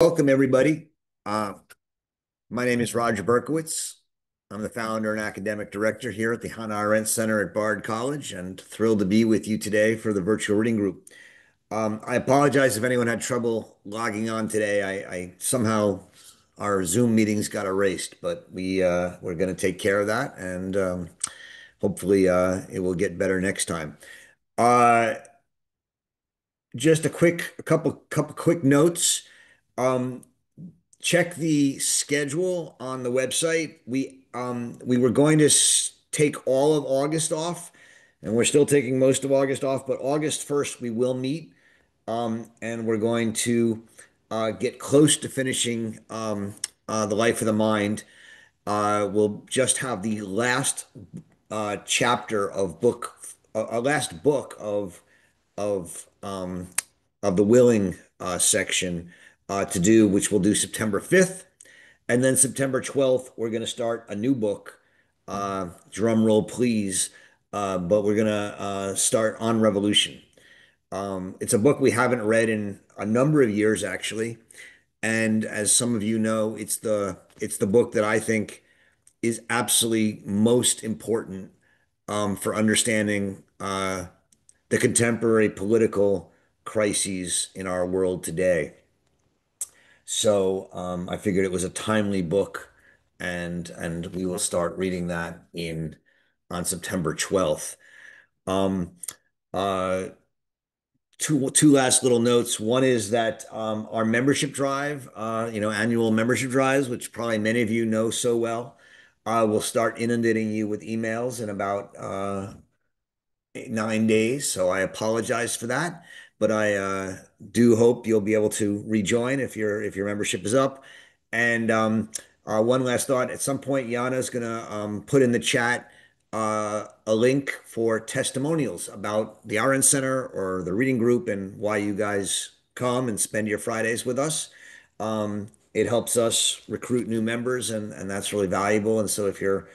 Welcome, everybody. Uh, my name is Roger Berkowitz. I'm the founder and academic director here at the Hannah Arendt Center at Bard College, and thrilled to be with you today for the virtual reading group. I apologize if anyone had trouble logging on today. I somehow our Zoom meetings got erased, but we're going to take care of that, and hopefully it will get better next time. Uh, just a couple quick notes. Um, Check the schedule on the website. We were going to take all of August off, and we're still taking most of August off, but August 1st we will meet, and we're going to get close to finishing The Life of the Mind. We'll just have the last chapter of last book of of the willing section to do, which we'll do September 5th. And then September 12th, we're going to start a new book. Drum roll, please. But we're going to start On Revolution. It's a book we haven't read in a number of years, actually. And as some of you know, it's the book that I think is absolutely most important for understanding the contemporary political crises in our world today. So I figured it was a timely book, and we will start reading that in on September 12th. Um, uh, two last little notes. One is that our membership drive, annual membership drives, which probably many of you know so well, will start inundating you with emails in about 9 days. So I apologize for that, but I do hope you'll be able to rejoin if your membership is up. And one last thought: at some point, Yana's gonna put in the chat a link for testimonials about the RN Center or the reading group and why you guys come and spend your Fridays with us. It helps us recruit new members, and that's really valuable. And so if you're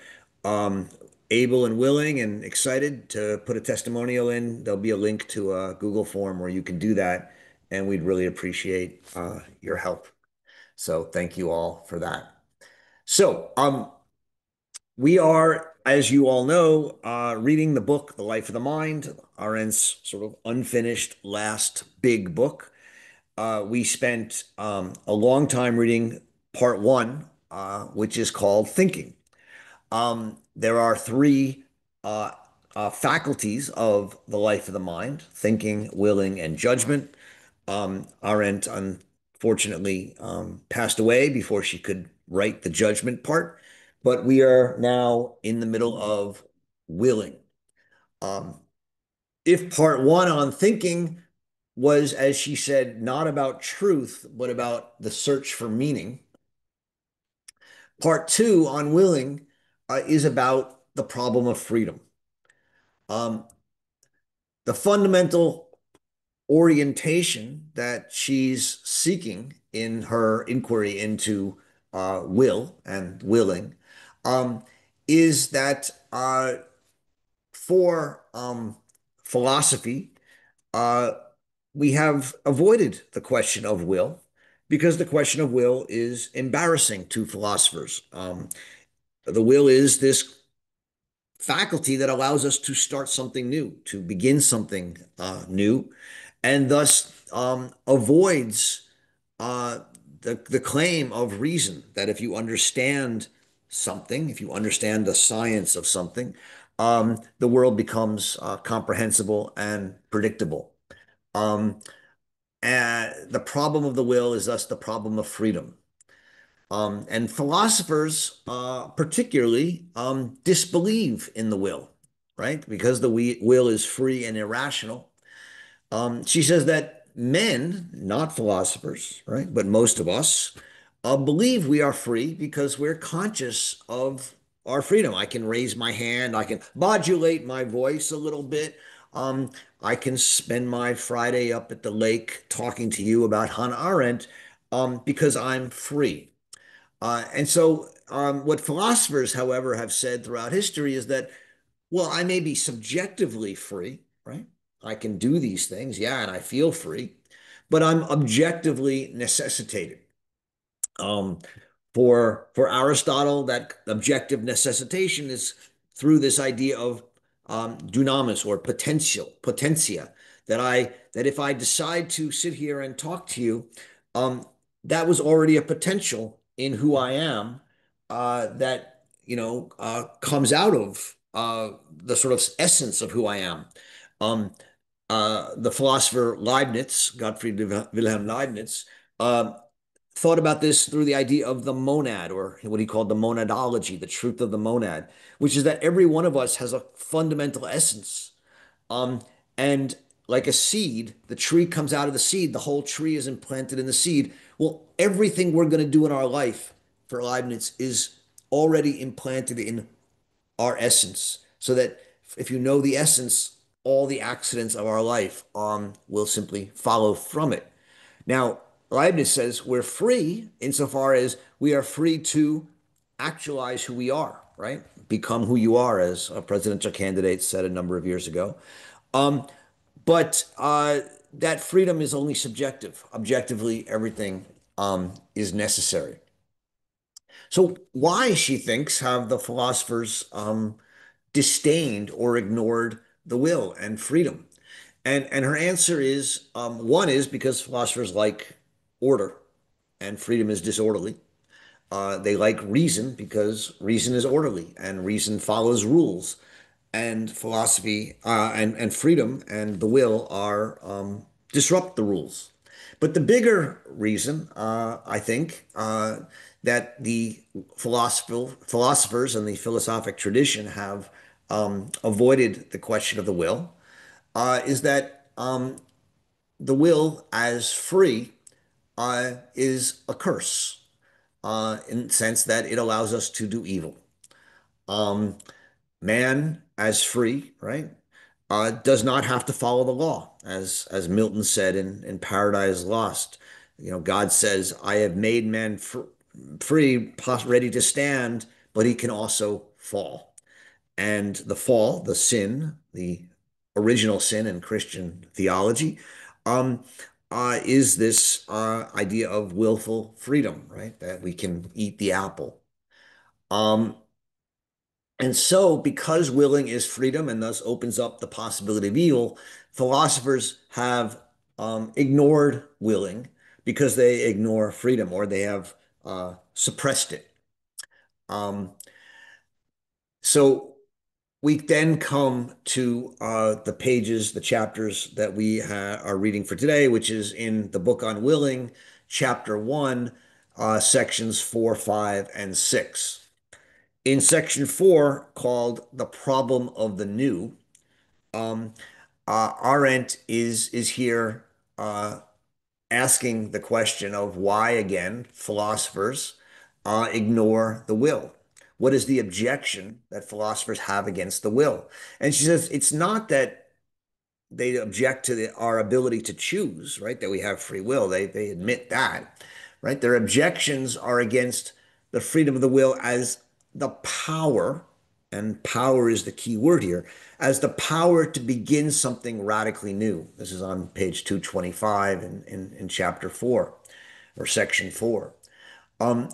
um, able and willing and excited to put a testimonial in, there'll be a link to a Google form where you can do that, and we'd really appreciate your help. So thank you all for that. So we are, as you all know, reading the book, The Life of the Mind, Arendt's sort of unfinished last big book. We spent a long time reading part one, which is called Thinking. There are three uh, faculties of the life of the mind: thinking, willing, and judgment. Arendt unfortunately passed away before she could write the judgment part, but we are now in the middle of willing. Um, if part one on thinking was, as she said, not about truth, but about the search for meaning, part two on willing is about the problem of freedom. Um, the fundamental orientation that she's seeking in her inquiry into will and willing is that for philosophy, uh, we have avoided the question of will because the question of will is embarrassing to philosophers. The will is this faculty that allows us to start something new, to begin something new, and thus avoids uh, the claim of reason that if you understand something, if you understand the science of something, the world becomes comprehensible and predictable. Um, and the problem of the will is thus the problem of freedom. And philosophers, particularly, disbelieve in the will, right? Because the will is free and irrational. She says that men, not philosophers, right, but most of us, believe we are free because we're conscious of our freedom. I can raise my hand, I can modulate my voice a little bit. Um, I can spend my Friday up at the lake talking to you about Hannah Arendt because I'm free. What philosophers, however, have said throughout history is that, well, I may be subjectively free, right? I can do these things, yeah, and I feel free, but I'm objectively necessitated. Um, for Aristotle, that objective necessitation is through this idea of dunamis or potentia, that if I decide to sit here and talk to you, um, that was already a potential in who I am, that comes out of the sort of essence of who I am. Um, the philosopher Leibniz, Gottfried Wilhelm Leibniz, uh, thought about this through the idea of the monad, or what he called the monadology, the truth of the monad, which is that every one of us has a fundamental essence. Um, and like a seed, the tree comes out of the seed, the whole tree is implanted in the seed. Well, everything we're going to do in our life for Leibniz is already implanted in our essence, so that if you know the essence, all the accidents of our life will simply follow from it. Now, Leibniz says we're free insofar as we are free to actualize who we are, right? Become who you are, as a presidential candidate said a number of years ago. Um, but that freedom is only subjective. Objectively, everything is necessary. So, why, she thinks, have the philosophers disdained or ignored the will and freedom? And her answer is one is because philosophers like order and freedom is disorderly. They like reason because reason is orderly and reason follows rules. And philosophy and freedom and the will are disrupt the rules. But the bigger reason, I think, that the philosophers and the philosophic tradition have avoided the question of the will is that the will as free is a curse in the sense that it allows us to do evil. Um, Man as free, right, does not have to follow the law, as Milton said in Paradise Lost. God says, "I have made man free, ready to stand, but he can also fall." And the fall, the sin, the original sin in Christian theology, um, is this idea of willful freedom, right? That we can eat the apple. Um, and so, because willing is freedom and thus opens up the possibility of evil, philosophers have ignored willing because they ignore freedom or they have suppressed it. Um, so, we then come to the pages, the chapters that we are reading for today, which is in the book on willing, chapter one, sections 4, 5, and 6. In section 4, called The Problem of the New, um, Arendt is here asking the question of why, again, philosophers ignore the will. What is the objection that philosophers have against the will? And she says it's not that they object to our ability to choose, right? That we have free will. They admit that, right? Their objections are against the freedom of the will as the power, and power is the key word here, as the power to begin something radically new. This is on page 225 in chapter 4 or section 4. Um,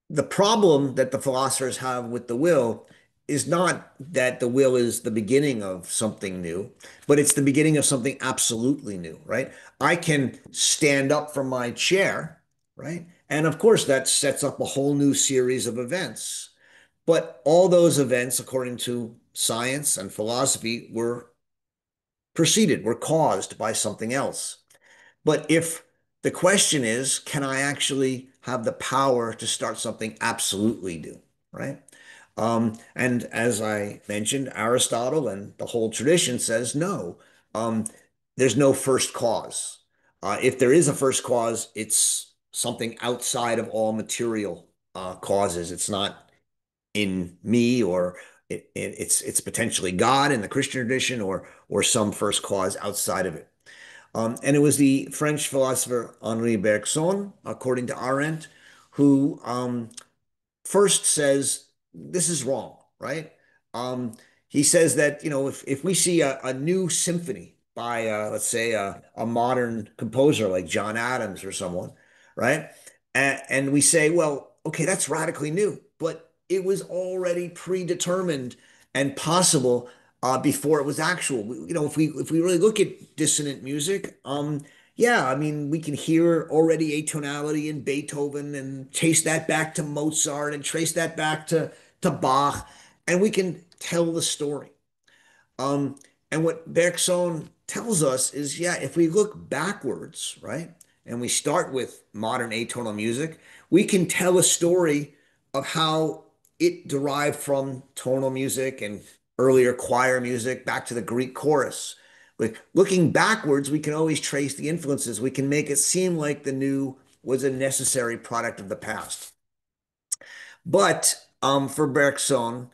the problem that the philosophers have with the will is not that the will is the beginning of something new, but it's the beginning of something absolutely new, right? I can stand up from my chair, right? And of course, that sets up a whole new series of events. But all those events, according to science and philosophy, were caused by something else. But if the question is, can I actually have the power to start something absolutely new, right? And as I mentioned, Aristotle and the whole tradition says no. Um, there's no first cause. If there is a first cause, it's something outside of all material causes. It's not in me, or it's potentially God in the Christian tradition, or some first cause outside of it. And it was the French philosopher Henri Bergson, according to Arendt, who first says this is wrong, right? Um, he says that, if we see a new symphony by, let's say, a modern composer like John Adams or someone, right? And we say, well, okay, that's radically new, but it was already predetermined and possible before it was actual. If we really look at dissonant music, yeah, I mean, we can hear already atonality in Beethoven and trace that back to Mozart and trace that back to Bach, and we can tell the story. Um, and what Bergson tells us is, yeah, if we look backwards, right, and we start with modern atonal music, we can tell a story of how it derived from tonal music and earlier choir music back to the Greek chorus. Like looking backwards, we can always trace the influences. We can make it seem like the new was a necessary product of the past. But for Bergson,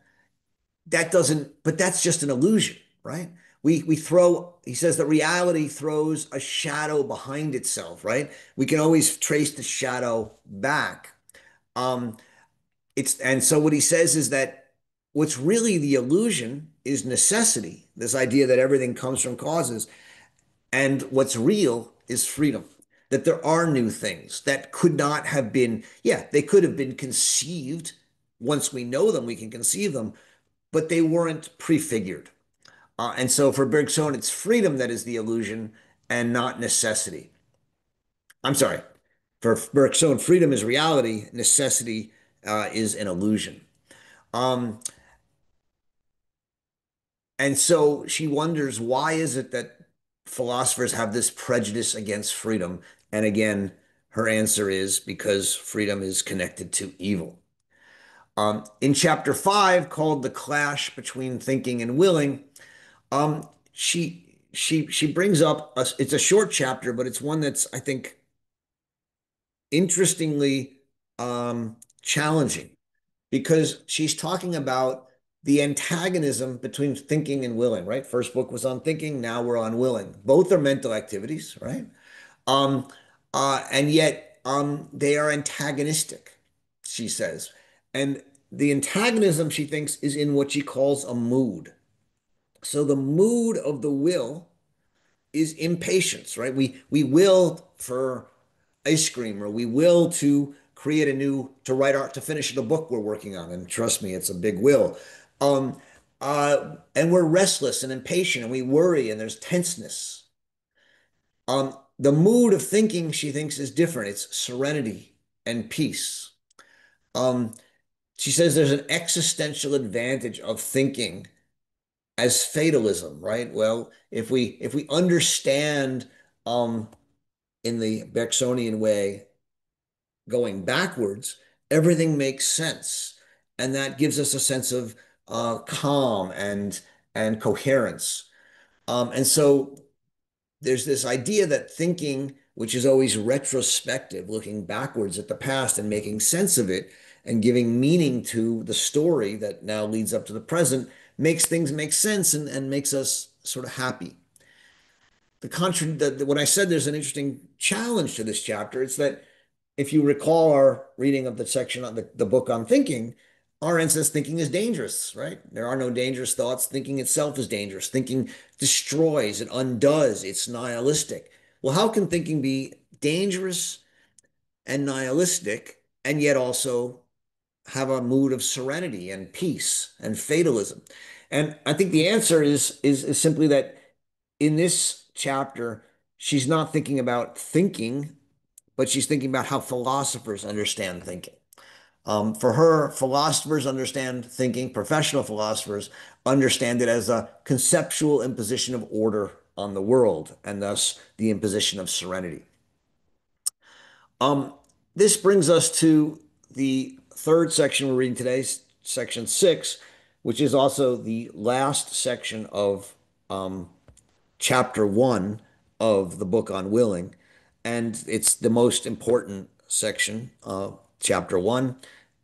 but that's just an illusion, right? He says that reality throws a shadow behind itself, right? We can always trace the shadow back. Um, and so what he says is that what's really the illusion is necessity, this idea that everything comes from causes, and what's real is freedom. That there are new things that could not have been, yeah, they could have been conceived. Once we know them, we can conceive them, but they weren't prefigured. And so for Bergson, it's freedom that is the illusion and not necessity. I'm sorry. For Bergson, freedom is reality, necessity is an illusion. Um, and so she wonders, why is it that philosophers have this prejudice against freedom? And again, her answer is because freedom is connected to evil. In chapter 5, called The Clash Between Thinking and Willing, she brings up it's a short chapter, but it's one that's, I think, interestingly challenging because she's talking about the antagonism between thinking and willing, right? First book was on thinking, now we're on willing. Both are mental activities, right? Um, and yet they are antagonistic, she says. And the antagonism, she thinks, is in what she calls a mood. So the mood of the will is impatience, right? We will for ice cream, or we will to create to write art, to finish the book we're working on. And trust me, it's a big will. Um, and we're restless and impatient, and we worry, and there's tenseness. The mood of thinking, she thinks, is different. It's serenity and peace. Um, she says there's an existential advantage of thinking as fatalism, right? Well, if we understand um, in the Bergsonian way, going backwards, everything makes sense, and that gives us a sense of calm and coherence. And so there's this idea that thinking, which is always retrospective, looking backwards at the past and making sense of it and giving meaning to the story that now leads up to the present, makes things make sense and makes us sort of happy. When I said there's an interesting challenge to this chapter, it's that if you recall our reading of the section on the book on thinking, Arendt says thinking is dangerous, right? There are no dangerous thoughts. Thinking itself is dangerous. Thinking destroys, it undoes, it's nihilistic. Well, how can thinking be dangerous and nihilistic and yet also have a mood of serenity and peace and fatalism? And I think the answer is simply that in this chapter, she's not thinking about thinking, but she's thinking about how philosophers understand thinking. For her, philosophers understand thinking, professional philosophers understand it as a conceptual imposition of order on the world, and thus the imposition of serenity. Um, this brings us to the third section we're reading today, section 6, which is also the last section of chapter 1 of the book on willing. And it's the most important section, chapter 1,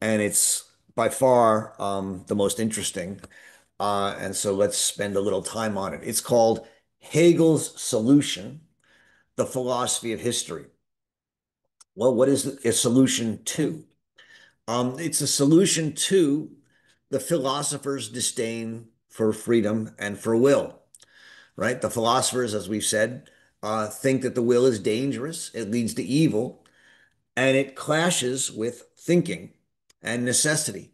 and it's by far the most interesting. And so let's spend a little time on it. It's called Hegel's Solution, the Philosophy of History. Well, what is a solution to? It's a solution to the philosopher's disdain for freedom and for will, right? The philosophers, as we've said, think that the will is dangerous, it leads to evil, and it clashes with thinking and necessity.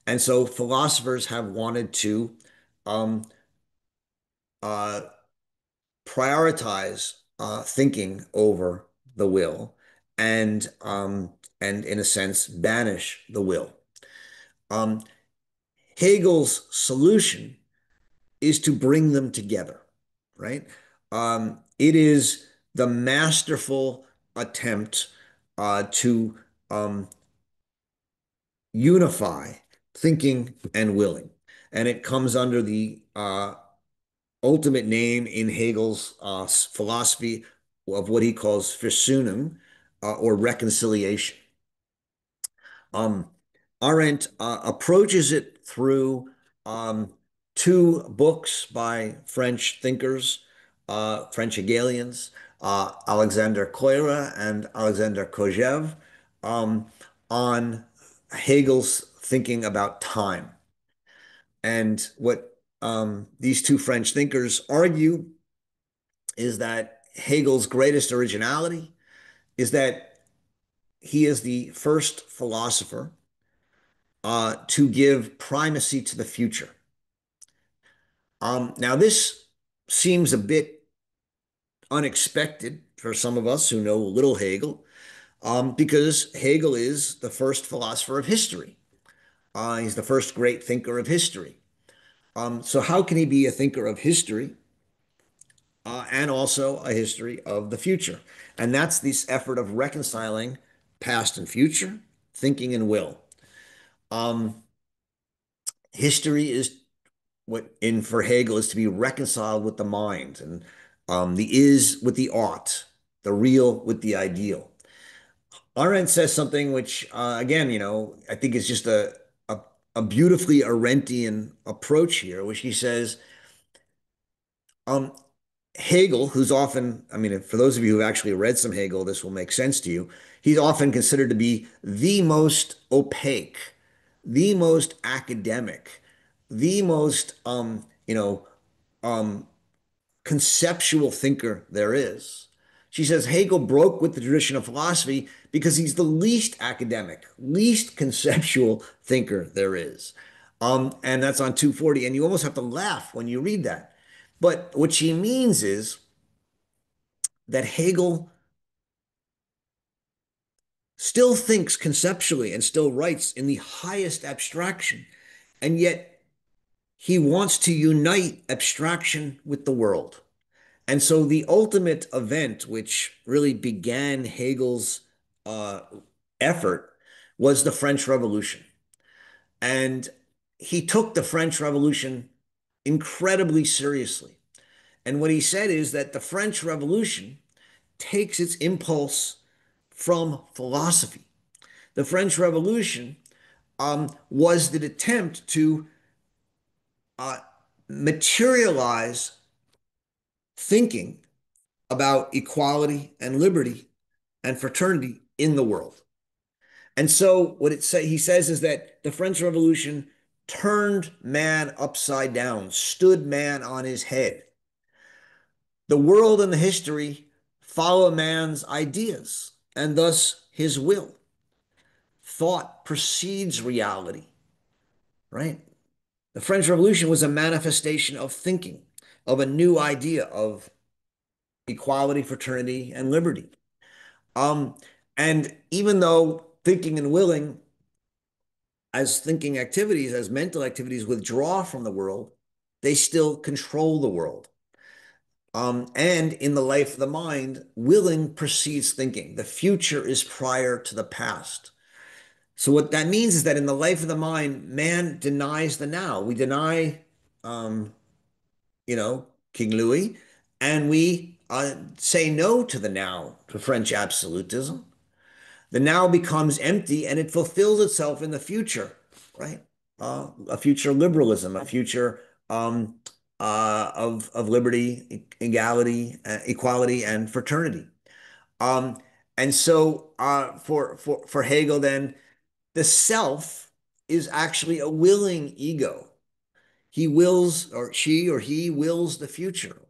And so philosophers have wanted to um, uh, prioritize thinking over the will, and in a sense banish the will. Um, Hegel's solution is to bring them together, right? It is the masterful attempt to um, unify thinking and willing. And it comes under the ultimate name in Hegel's philosophy of what he calls Versöhnung, or reconciliation. Um, Arendt approaches it through um, two books by French thinkers, French Hegelians, Alexander Koyrä and Alexander Kojève, um, on Hegel's thinking about time. And what these two French thinkers argue is that Hegel's greatest originality is that he is the first philosopher to give primacy to the future. Now, this seems a bit unexpected for some of us who know little Hegel, because Hegel is the first philosopher of history. He's the first great thinker of history. So, how can he be a thinker of history and also a history of the future? And that's this effort of reconciling past and future, thinking and will. Um, History is what in for Hegel is to be reconciled with the mind, and the is with the ought, the real with the ideal. Arendt says something which, again, I think is just a beautifully Arendtian approach here, which he says, um, Hegel, who's often, I mean, for those of you who've actually read some Hegel, this will make sense to you. He's often considered to be the most opaque, the most academic, the most, um, conceptual thinker there is. She says Hegel broke with the tradition of philosophy because he's the least academic, least conceptual thinker there is. And that's on 240. And you almost have to laugh when you read that. But what she means is that Hegel still thinks conceptually and still writes in the highest abstraction. And yet he wants to unite abstraction with the world. And so the ultimate event, which really began Hegel's uh, effort, was the French Revolution. And he took the French Revolution incredibly seriously. And what he said is that the French Revolution takes its impulse from philosophy. The French Revolution was the attempt to uh, materialize thinking about equality and liberty and fraternity in the world. And so what he says is that the French Revolution turned man upside down, stood man on his head. The world and the history follow man's ideas and thus his will. Thought precedes reality, right? The French Revolution was a manifestation of thinking, of a new idea of equality, fraternity, and liberty. Um, and even though thinking and willing as thinking activities, as mental activities, withdraw from the world, they still control the world. And in the life of the mind, willing precedes thinking. The future is prior to the past. So what that means is that in the life of the mind, man denies the now. We deny, um, King Louis, and we say no to the now, to French absolutism. The now becomes empty and it fulfills itself in the future, right? A future liberalism, a future of liberty, equality, equality, and fraternity. Um, and so for Hegel, then the self is actually a willing ego. He wills, or she or he wills the future.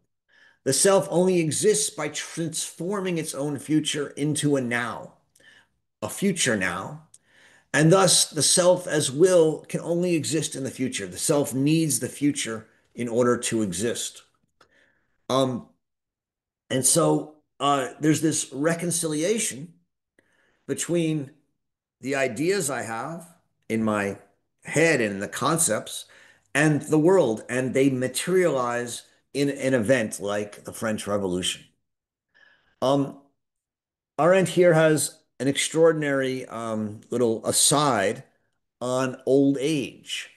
The self only exists by transforming its own future into a now. a future now. And thus, the self as will can only exist in the future. The self needs the future in order to exist. Um, and so there's this reconciliation between the ideas I have in my head and the concepts and the world, and they materialize in an event like the French Revolution. Um, Arendt here has an extraordinary little aside on old age.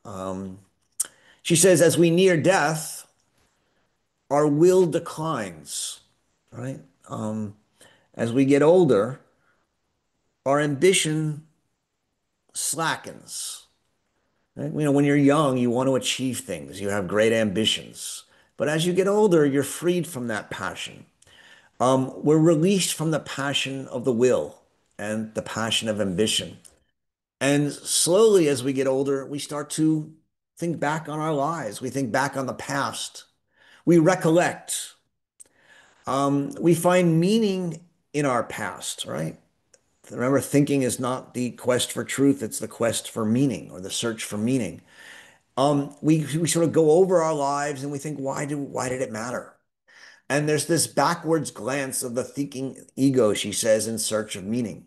Um, she says, as we near death, our will declines, right? As we get older, our ambition slackens. Right? You know, when you're young, you want to achieve things, you have great ambitions. But as you get older, you're freed from that passion. We're released from the passion of the will and the passion of ambition. And slowly, as we get older, we start to think back on our lives. We think back on the past. We recollect. We find meaning in our past, right? Remember, thinking is not the quest for truth, it's the quest for meaning or the search for meaning. We sort of go over our lives and we think, why did it matter? And there's this backwards glance of the thinking ego, she says, in search of meaning.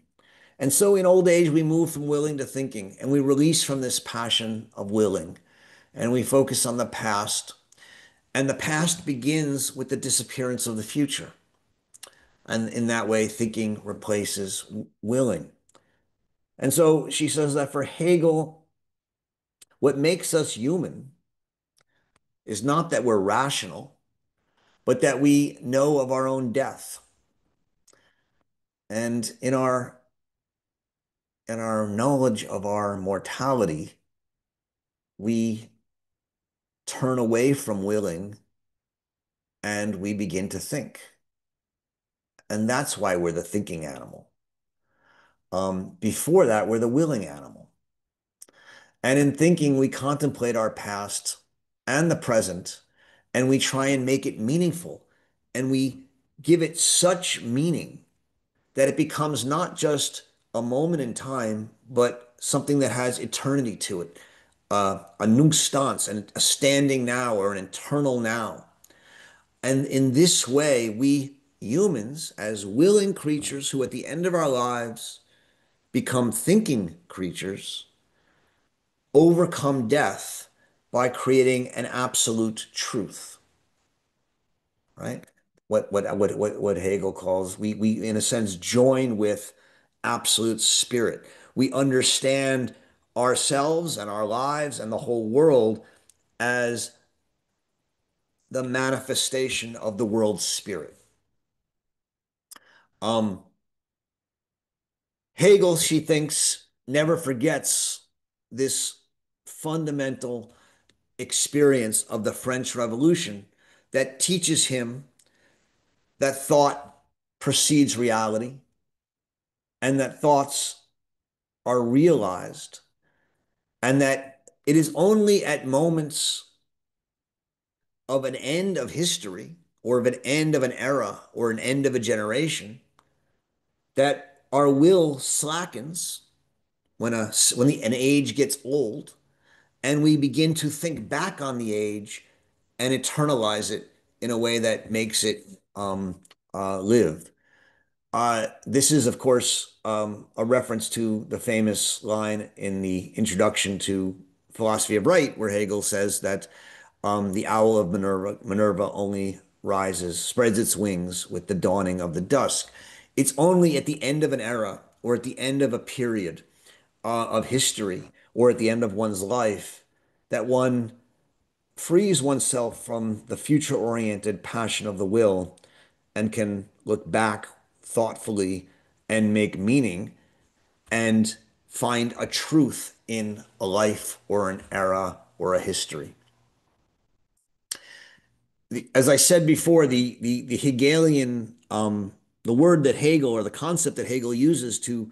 And so in old age, we move from willing to thinking, and we release from this passion of willing, and we focus on the past. And the past begins with the disappearance of the future. And in that way, thinking replaces willing. And so she says that for Hegel, what makes us human is not that we're rational, but that we know of our own death. And in our knowledge of our mortality, we turn away from willing and we begin to think. And that's why we're the thinking animal. Before that, we're the willing animal. And in thinking, we contemplate our past and the present, and we try and make it meaningful. And we give it such meaning that it becomes not just a moment in time, but something that has eternity to it, a nunc stans, and a standing now or an eternal now. And in this way, we humans, as willing creatures who at the end of our lives become thinking creatures, overcome death by creating an absolute truth, right? What Hegel calls, we in a sense join with absolute spirit. We understand ourselves and our lives and the whole world as the manifestation of the world's spirit. Um, Hegel, she thinks, never forgets this fundamental experience of the French Revolution that teaches him that thought precedes reality and that thoughts are realized and that it is only at moments of an end of history or of an end of an era or an end of a generation that our will slackens when an age gets old and we begin to think back on the age and eternalize it in a way that makes it live. This is, of course, a reference to the famous line in the introduction to Philosophy of Right, where Hegel says that the owl of Minerva only rises, spreads its wings with the dawning of the dusk. It's only at the end of an era or at the end of a period of history or at the end of one's life that one frees oneself from the future-oriented passion of the will and can look back thoughtfully and make meaning and find a truth in a life or an era or a history. As I said before, the Hegelian the word that Hegel or the concept that Hegel uses to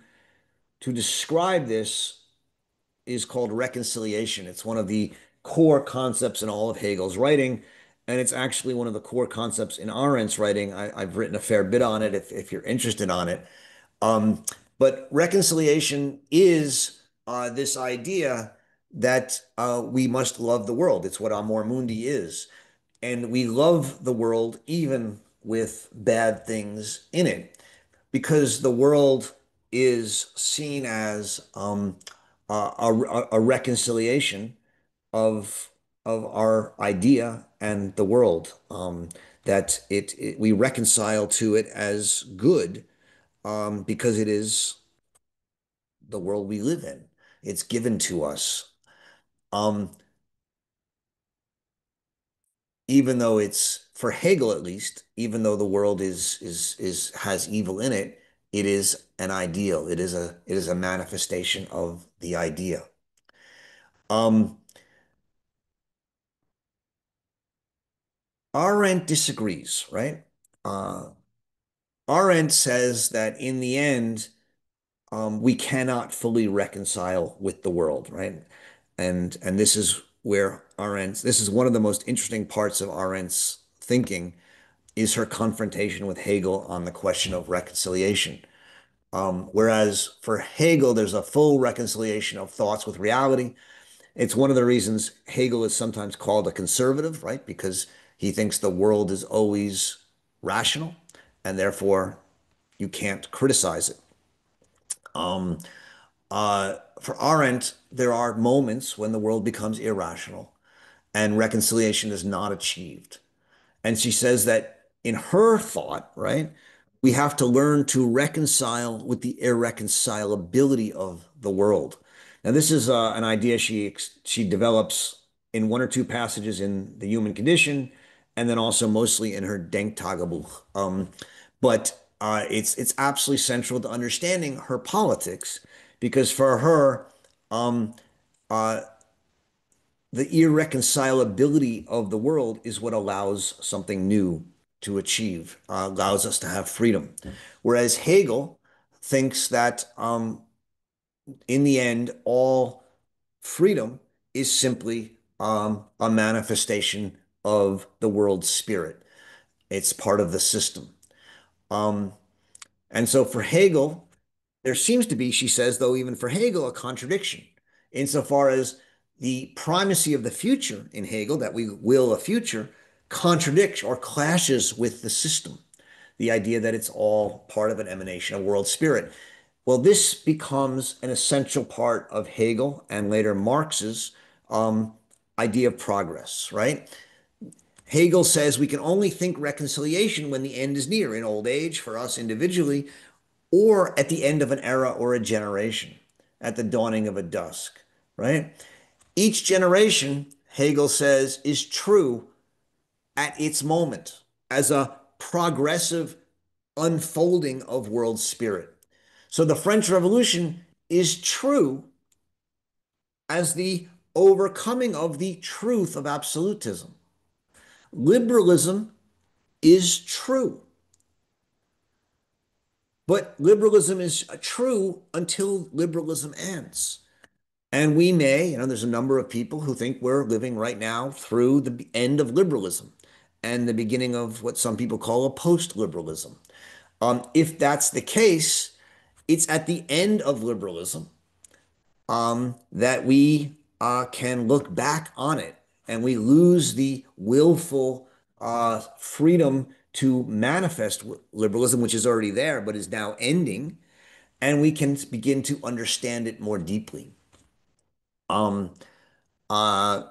describe this is called reconciliation. It's one of the core concepts in all of Hegel's writing, and it's actually one of the core concepts in Arendt's writing. I've written a fair bit on it if you're interested on it. Um, But reconciliation is this idea that we must love the world. It's what Amor Mundi is. And we love the world even with bad things in it because the world is seen as a reconciliation of our idea and the world. That we reconcile to it as good because it is the world we live in. It's given to us. Um, Even though it's for Hegel at least, even though the world is has evil in it, it is an ideal. It is a manifestation of the idea. Um, Arendt disagrees, right? Uh, Arendt says that in the end, we cannot fully reconcile with the world, right? And this is where Arendt's, this is one of the most interesting parts of Arendt's thinking is her confrontation with Hegel on the question of reconciliation. Whereas for Hegel, there's a full reconciliation of thoughts with reality. It's one of the reasons Hegel is sometimes called a conservative, right? Because he thinks the world is always rational and therefore you can't criticize it. Um, for Arendt, there are moments when the world becomes irrational and reconciliation is not achieved. And she says that in her thought, right, we have to learn to reconcile with the irreconcilability of the world. Now, this is an idea she develops in one or two passages in The Human Condition, and then also mostly in her Denktagebuch. But it's absolutely central to understanding her politics, because for her, um, uh, the irreconcilability of the world is what allows something new to achieve, allows us to have freedom. Whereas Hegel thinks that in the end, all freedom is simply a manifestation of the world's spirit. It's part of the system. Um, and so for Hegel, there seems to be, she says, though, even for Hegel, a contradiction insofar as the primacy of the future in Hegel, that we will a future, contradicts or clashes with the system, the idea that it's all part of an emanation of world spirit. Well, this becomes an essential part of Hegel and later Marx's um, idea of progress, right? Hegel says we can only think reconciliation when the end is near, in old age, for us individually, or at the end of an era or a generation, at the dawning of a dusk, right? Each generation, Hegel says, is true at its moment as a progressive unfolding of world spirit. So the French Revolution is true as the overcoming of the truth of absolutism. Liberalism is true, but liberalism is true until liberalism ends. And we may, there's a number of people who think we're living right now through the end of liberalism and the beginning of what some people call a post-liberalism. If that's the case, it's at the end of liberalism that we can look back on it and we lose the willful freedom to manifest liberalism, which is already there but is now ending, and we can begin to understand it more deeply. Um, uh,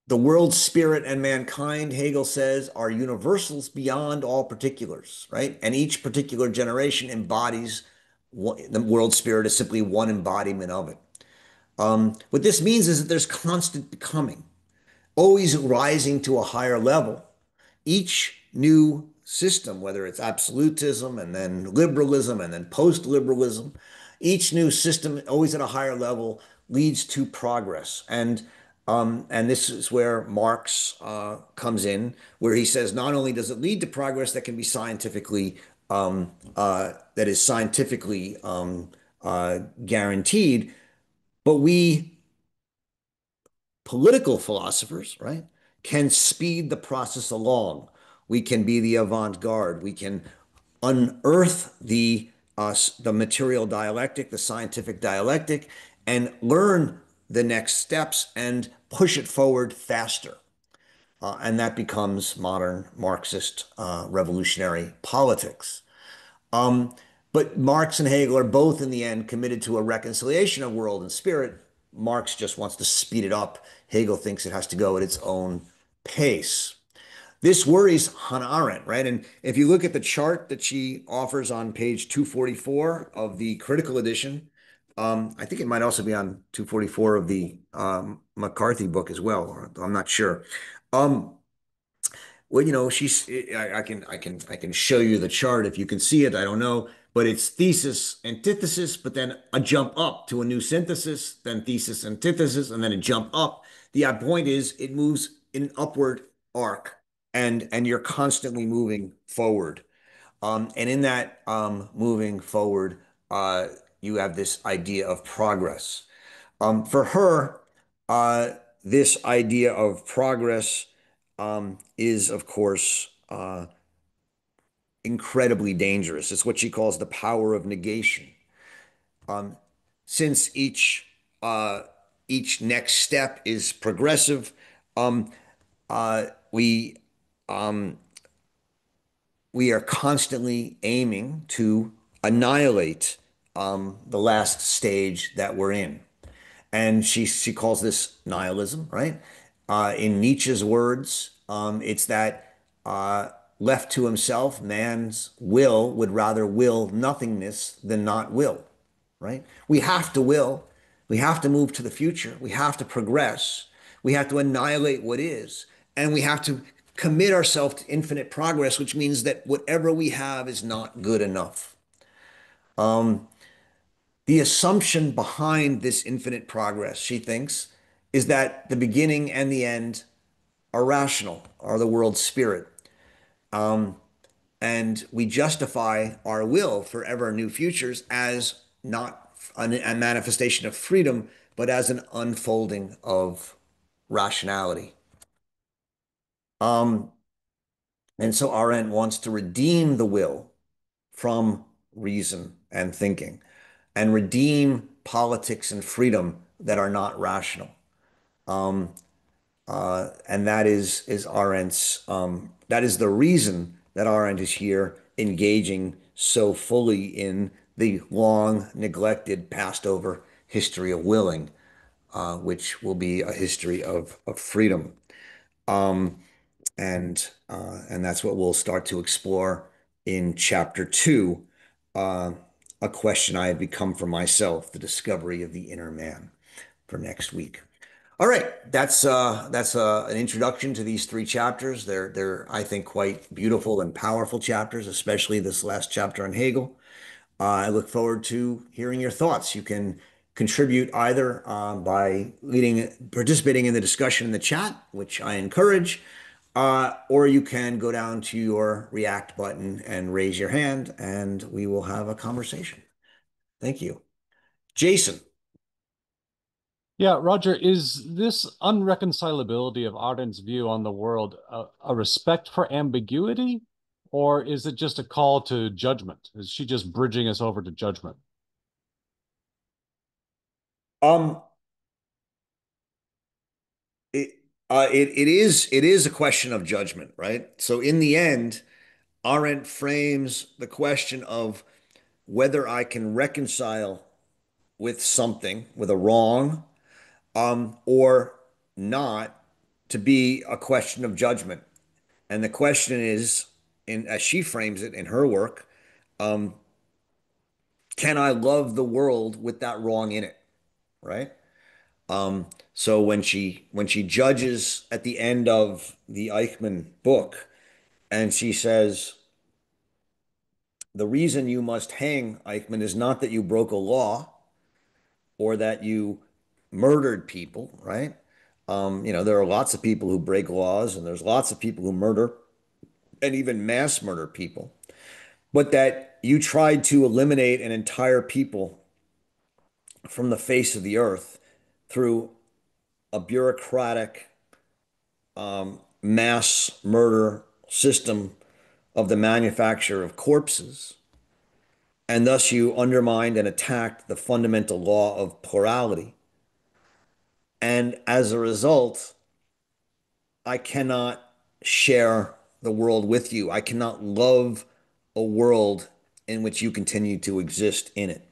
the world spirit and mankind, Hegel says, are universals beyond all particulars, right? And each particular generation embodies the world spirit is simply one embodiment of it. What this means is that there's constant becoming, always rising to a higher level. Each new system, whether it's absolutism and then liberalism and then post-liberalism, each new system, always at a higher level, leads to progress. And this is where Marx comes in, where he says not only does it lead to progress that can be scientifically that is scientifically guaranteed, but we political philosophers, right, can speed the process along. We can be the avant-garde. We can unearth the the material dialectic, the scientific dialectic, and learn the next steps and push it forward faster. And that becomes modern Marxist revolutionary politics. Um, but Marx and Hegel are both in the end committed to a reconciliation of world and spirit. Marx just wants to speed it up. Hegel thinks it has to go at its own pace. This worries Hannah Arendt, right? And if you look at the chart that she offers on page 244 of the critical edition, I think it might also be on 244 of the McCarthy book as well, or I'm not sure. Um, well, I can show you the chart if you can see it. I don't know, but it's thesis, antithesis, but then a jump up to a new synthesis, then thesis, antithesis, and then a jump up. The point is it moves in an upward arc, and you're constantly moving forward. And in that moving forward, you have this idea of progress. For her, uh, this idea of progress is, of course, incredibly dangerous. It's what she calls the power of negation. Um, since uh, each next step is progressive, um, we um, we are constantly aiming to annihilate the last stage that we're in. And she calls this nihilism, right? In Nietzsche's words, it's that left to himself, man's will would rather will nothingness than not will, right? We have to will. We have to move to the future. We have to progress. We have to annihilate what is. And we have to commit ourselves to infinite progress, which means that whatever we have is not good enough. Um, the assumption behind this infinite progress, she thinks, is that the beginning and the end are rational, are the world's spirit. Um, and we justify our will for ever new futures as not a manifestation of freedom, but as an unfolding of rationality. Um, and so Arendt wants to redeem the will from reason and thinking and redeem politics and freedom that are not rational. Um, and that is Arendt's, that is the reason that Arendt is here engaging so fully in the long neglected, passed over history of willing, which will be a history of freedom. Um, and that's what we'll start to explore in chapter two, uh, a question I have become for myself, the discovery of the inner man, for next week. All right, that's an introduction to these three chapters. They're I think quite beautiful and powerful chapters, especially this last chapter on Hegel. I look forward to hearing your thoughts. You can contribute either by participating in the discussion in the chat, which I encourage, or you can go down to your React button and raise your hand, and we will have a conversation. Thank you. Jason. Yeah, Roger, is this unreconcilability of Arden's view on the world a respect for ambiguity, or is it just a call to judgment? Is she just bridging us over to judgment? Um, it, it is a question of judgment, right? So in the end, Arendt frames the question of whether I can reconcile with something, with a wrong, or not, to be a question of judgment. And the question is, as she frames it in her work, um, can I love the world with that wrong in it, right? So when she judges at the end of the Eichmann book, and she says, the reason you must hang Eichmann is not that you broke a law or that you murdered people, right? There are lots of people who break laws, and there's lots of people who murder and even mass murder people, but that you tried to eliminate an entire people from the face of the earth through a bureaucratic mass murder system of the manufacture of corpses. and thus you undermined and attacked the fundamental law of plurality. And as a result, I cannot share the world with you. I cannot love a world in which you continue to exist in it.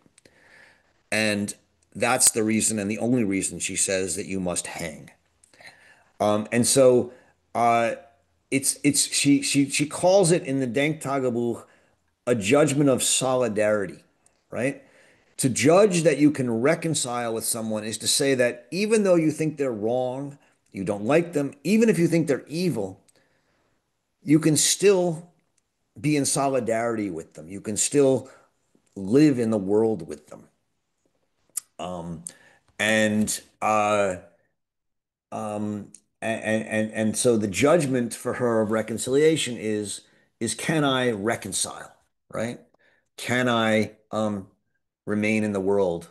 And that's the reason and the only reason she says that you must hang. And so uh, she calls it in the Denk Tagebuch a judgment of solidarity, right? To judge that you can reconcile with someone is to say that even though you think they're wrong, you don't like them, even if you think they're evil, you can still be in solidarity with them. You can still live in the world with them. Um, and um, and so the judgment for her of reconciliation is can I reconcile, right? Can I remain in the world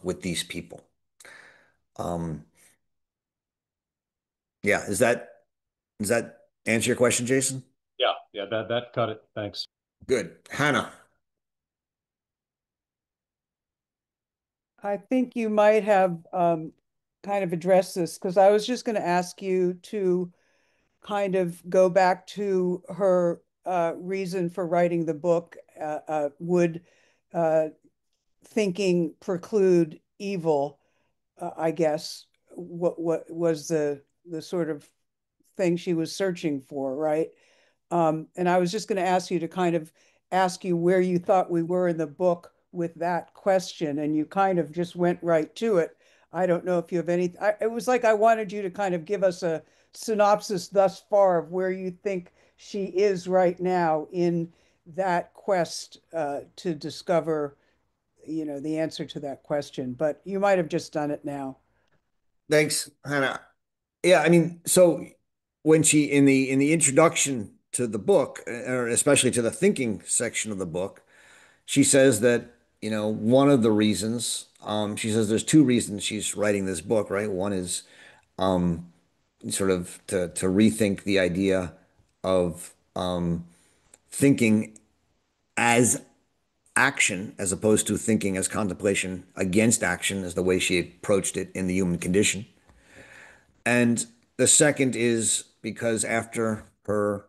with these people? Um, yeah, does that answer your question, Jason? Yeah, yeah, that cut it. Thanks. Good. Hannah, I think you might have kind of addressed this because I was just going to ask you to kind of go back to her reason for writing the book. Would uh, thinking preclude evil? I guess what was the sort of thing she was searching for, right? And I was just going to ask you to kind of ask you where you thought we were in the book with that question, and you kind of just went right to it. I don't know if you have any. It was like I wanted you to kind of give us a synopsis thus far of where you think she is right now in that quest to discover, the answer to that question. But you might have just done it now. thanks, Hannah. Yeah, I mean, so when she in the introduction to the book, or especially to the thinking section of the book, she says that, one of the reasons, she says there's two reasons she's writing this book, right? One is um, sort of to rethink the idea of thinking as action as opposed to thinking as contemplation against action, as the way she approached it in the human condition. And the second is because after her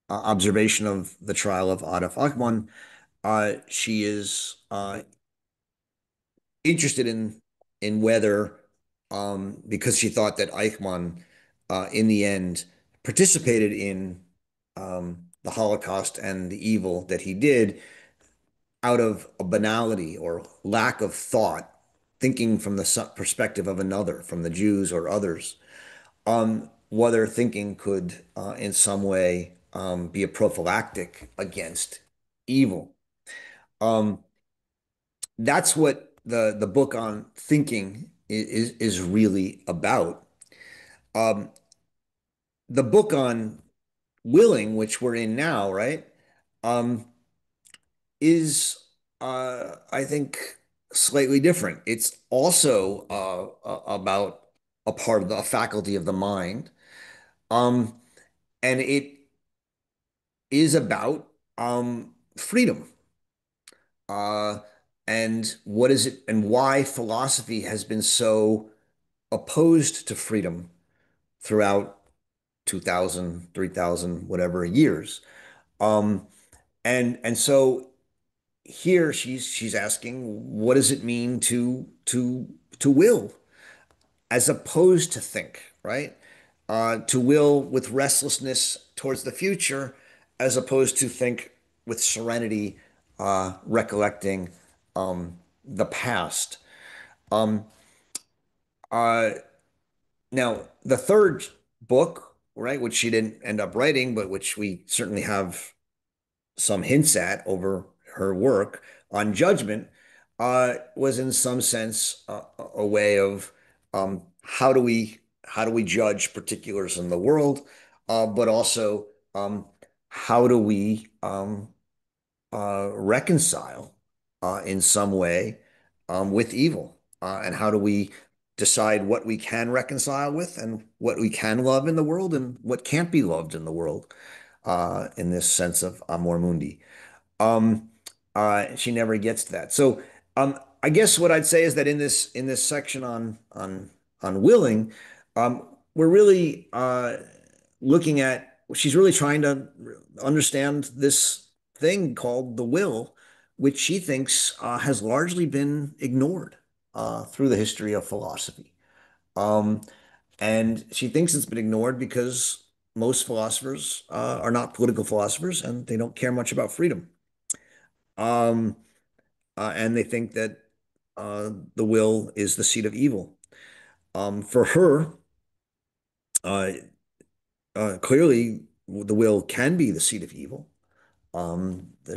observation of the trial of Adolf Eichmann, she is interested in whether, because she thought that Eichmann, in the end, participated in the Holocaust and the evil that he did out of a banality or lack of thought, thinking from the perspective of another, from the Jews or others, whether thinking could, in some way, be a prophylactic against evil. Um, that's what the book on thinking is really about. Um, the book on willing, which we're in now, right, um, is I think slightly different. It's also about a part of the faculty of the mind, um, and it is about freedom. Uh, and what is it, and why philosophy has been so opposed to freedom throughout 2000, 3000, whatever years. Um, and so here she's asking, what does it mean to will as opposed to think, right? To will with restlessness towards the future, as opposed to think with serenity, recollecting the past. Um, uh, Now, the third book, right, which she didn't end up writing, but which we certainly have some hints at over her work on judgment, was in some sense a way of how do we judge particulars in the world, but also how do we reconcile in some way with evil, and how do we decide what we can reconcile with and what we can love in the world and what can't be loved in the world, in this sense of amor mundi. Um, She never gets to that. So I guess what I'd say is that in this section on willing, we're really looking at she's really trying to understand this thing called the will, which she thinks has largely been ignored through the history of philosophy. Um, and she thinks it's been ignored because most philosophers are not political philosophers and they don't care much about freedom. Um, and they think that the will is the seat of evil. For her, uh, clearly, the will can be the seat of evil.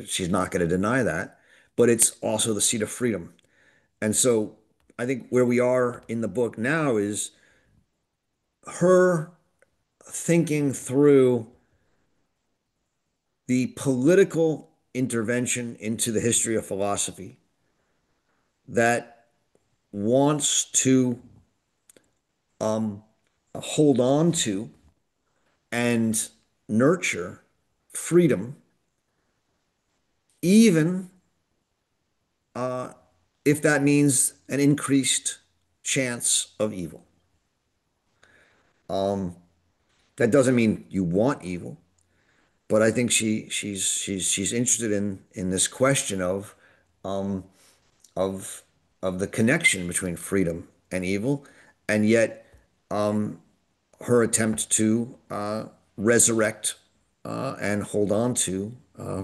She's not going to deny that, but it's also the seat of freedom. And so I think where we are in the book now is her thinking through the political intervention into the history of philosophy that wants to um, hold on to and nurture freedom, even uh, if that means an increased chance of evil. Um, that doesn't mean you want evil, but I think she's interested in this question um, of of the connection between freedom and evil, and yet um, her attempt to resurrect and hold on to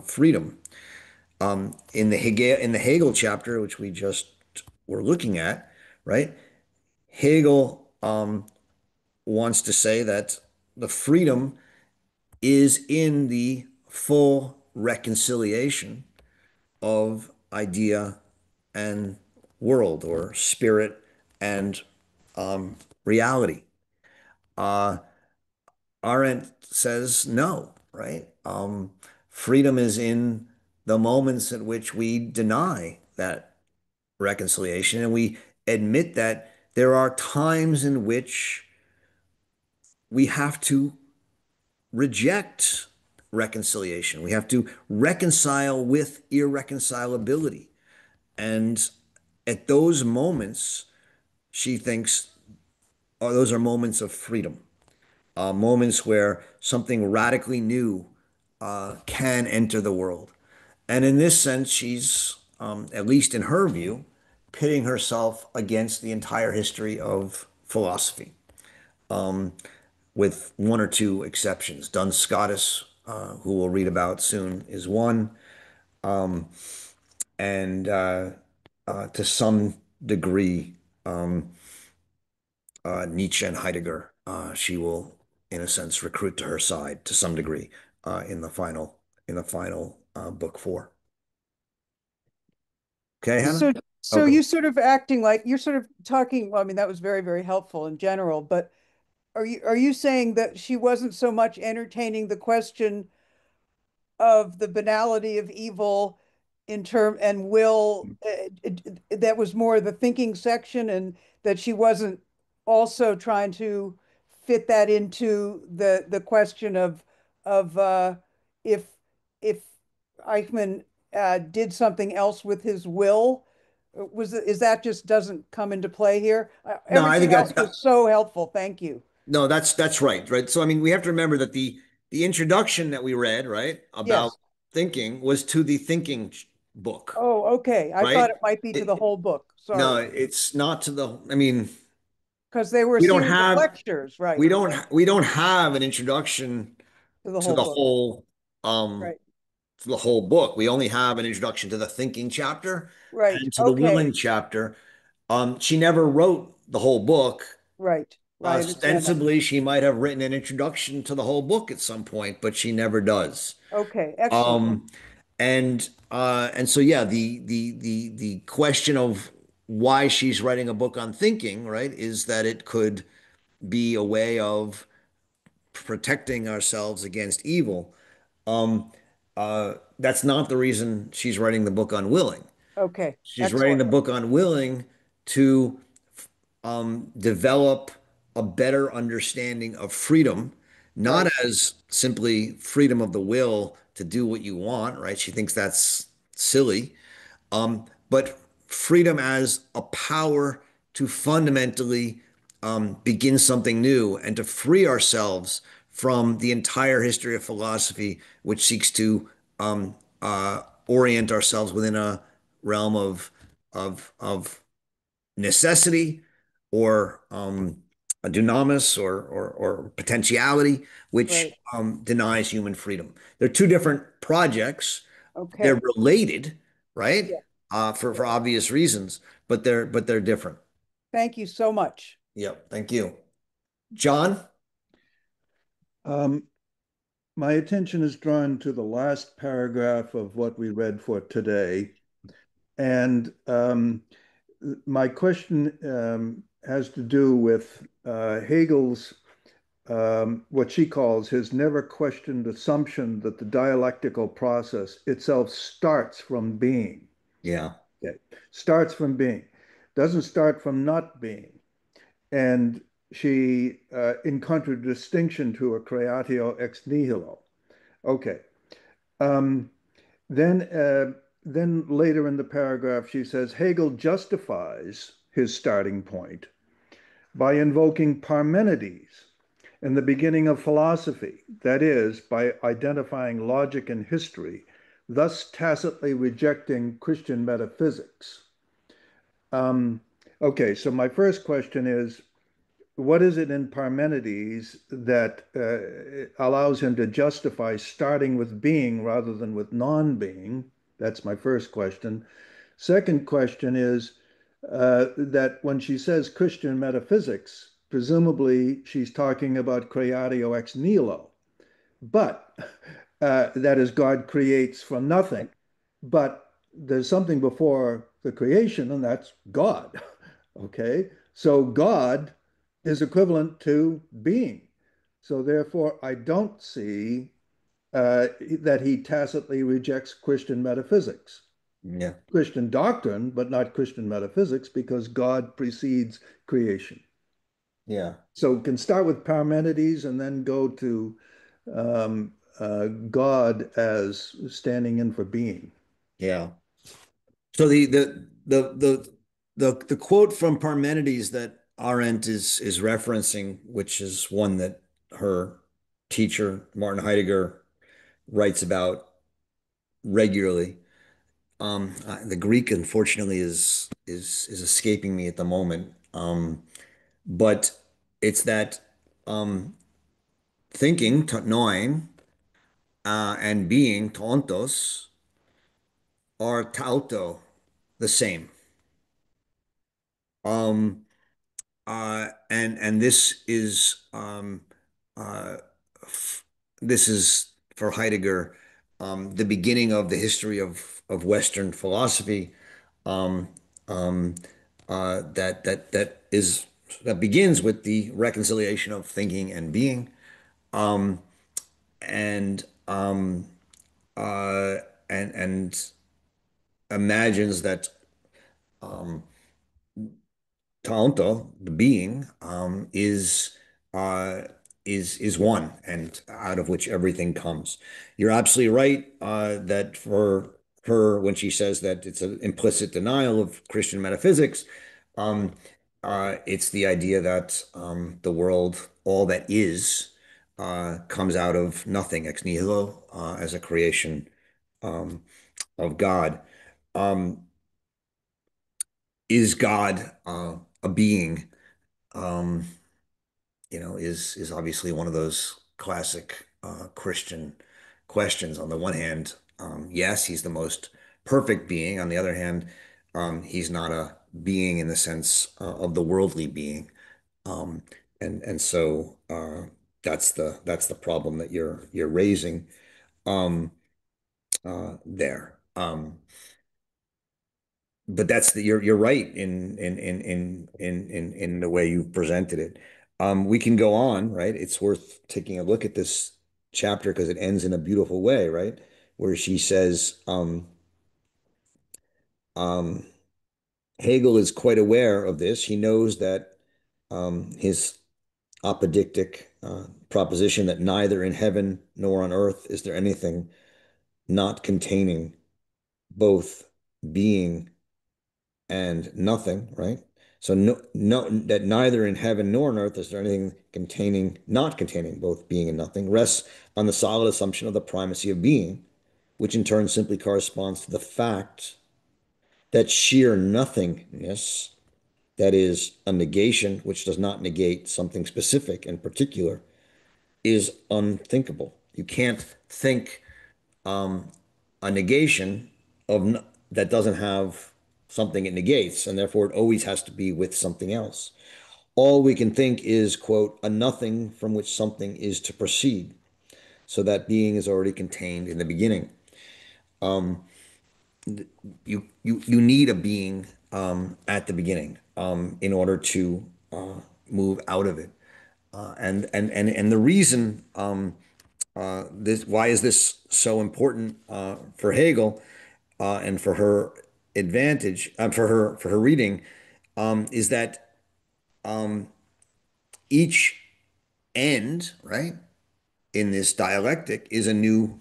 freedom. In the Hegel chapter, which we just were looking at, right? Hegel wants to say that the freedom is in the full reconciliation of idea and world, or spirit and reality. Uh, Arendt says no, right? Freedom is in the moments at which we deny that reconciliation and we admit that there are times in which we have to reject reconciliation. We have to reconcile with irreconcilability. And at those moments, she thinks, oh, those are moments of freedom, moments where something radically new can enter the world. And in this sense, she's, at least in her view, pitting herself against the entire history of philosophy, with one or two exceptions. Duns Scotus, who we'll read about soon, is one. And to some degree, um, Nietzsche and Heidegger, she will, in a sense, recruit to her side to some degree in the final book four. Okay, Hannah? So, so Okay. you sort of acting like you're sort of talking, well, I mean, that was very, very helpful in general, but are you saying that she wasn't so much entertaining the question of the banality of evil in term and will that was more the thinking section, and that she wasn't also trying to fit that into the question of if if Eichmann did something else with his will, was is that just doesn't come into play here? No, I think Everything else that was so helpful. Thank you. no, that's right, right. So I mean, we have to remember that the introduction that we read, right, about Yes. thinking was to the thinking book, Oh, okay. I thought right? it might be to the It, whole book. no, Sorry. it's not to the. I mean, Because they were a we don't series of have lectures, right? we don't have an introduction To the to whole the book. whole um Right. to the whole book. We only have an introduction to the thinking chapter Right. and to the willing Okay. chapter. She never wrote the whole book. Right. I understand that. Ostensibly, she might have written an introduction to the whole book at some point, but she never does. Okay. Excellent. Um, and so yeah, the question of why she's writing a book on thinking, right, is that it could be a way of protecting ourselves against evil. Um, that's not the reason she's writing the book on willing. Okay. She's writing Excellent. the book on willing to develop a better understanding of freedom, not Right. as simply freedom of the will to do what you want, right? She thinks that's silly. But freedom as a power to fundamentally begin something new and to free ourselves from the entire history of philosophy, which seeks to orient ourselves within a realm of necessity or a dunamis or potentiality, which Right. denies human freedom. They're two different projects. They're Okay. related, right? Yeah. For obvious reasons, but they're different. Thank you so much. Yep. Thank you, John. Um, my attention is drawn to the last paragraph of what we read for today. And my question has to do with Hegel's, what she calls his never questioned assumption that the dialectical process itself starts from being. Yeah. Okay. Starts from being, doesn't start from not being. And she, in contradistinction to a creatio ex nihilo. Okay. Um, then, uh, then later in the paragraph, she says Hegel justifies his starting point by invoking Parmenides in the beginning of philosophy, that is, by identifying logic and history, thus tacitly rejecting Christian metaphysics. Um, okay, so my first question is what is it in Parmenides that allows him to justify starting with being rather than with non-being? That's my first question. Second question is that when she says Christian metaphysics, presumably she's talking about creatio ex nihilo, but that is, God creates from nothing. But there's something before the creation, and that's God. Okay, so God is equivalent to being. So therefore, I don't see that he tacitly rejects Christian metaphysics. Yeah. Christian doctrine, but not Christian metaphysics, because God precedes creation. Yeah. So can start with Parmenides and then go to God as standing in for being. Yeah. So the quote from Parmenides that Arendt is referencing, which is one that her teacher Martin Heidegger writes about regularly. The Greek, unfortunately, is escaping me at the moment. But it's that thinking, noin, and being, tontos, are tauto, the same. Um, and uh, this is for Heidegger the beginning of the history of Western philosophy. Um, um, that begins with the reconciliation of thinking and being, um, and um, uh, and imagines that um, Taonto, the being, uh, is one, and out of which everything comes. You're absolutely right that for her, when she says that it's an implicit denial of Christian metaphysics, um, it's the idea that the world, all that is, comes out of nothing, ex nihilo, as a creation um, of God. Um, is God a being? Um, is obviously one of those classic Christian questions. On the one hand, yes, he's the most perfect being. On the other hand, he's not a being in the sense of the worldly being. Um, and so that's the problem that you're raising there. But you're right in the way you presented it. We can go on, right? It's worth taking a look at this chapter because it ends in a beautiful way, right? Where she says, um, Hegel is quite aware of this. He knows that his apodictic proposition that neither in heaven nor on earth is there anything not containing both being and nothing, right? So no, that neither in heaven nor on earth is there anything not containing both being and nothing, rests on the solid assumption of the primacy of being, which in turn simply corresponds to the fact that sheer nothingness, that is a negation which does not negate something specific and particular, is unthinkable. You can't think a negation of that doesn't have something it negates, and therefore it always has to be with something else. All we can think is, quote, a nothing from which something is to proceed. So that being is already contained in the beginning. You need a being at the beginning in order to move out of it. And the reason this why is this so important for Hegel and for her advantage for her reading is that each end, right, in this dialectic is a new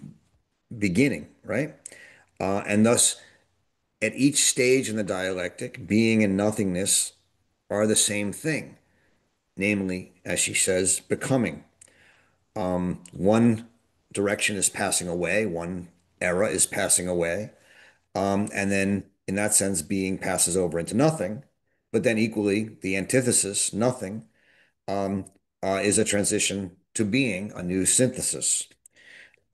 beginning, right? And thus, at each stage in the dialectic, being and nothingness are the same thing, namely, as she says, becoming. One direction is passing away, one era is passing away, and then in that sense, being passes over into nothing. But then equally, the antithesis, nothing, um, is a transition to being, a new synthesis.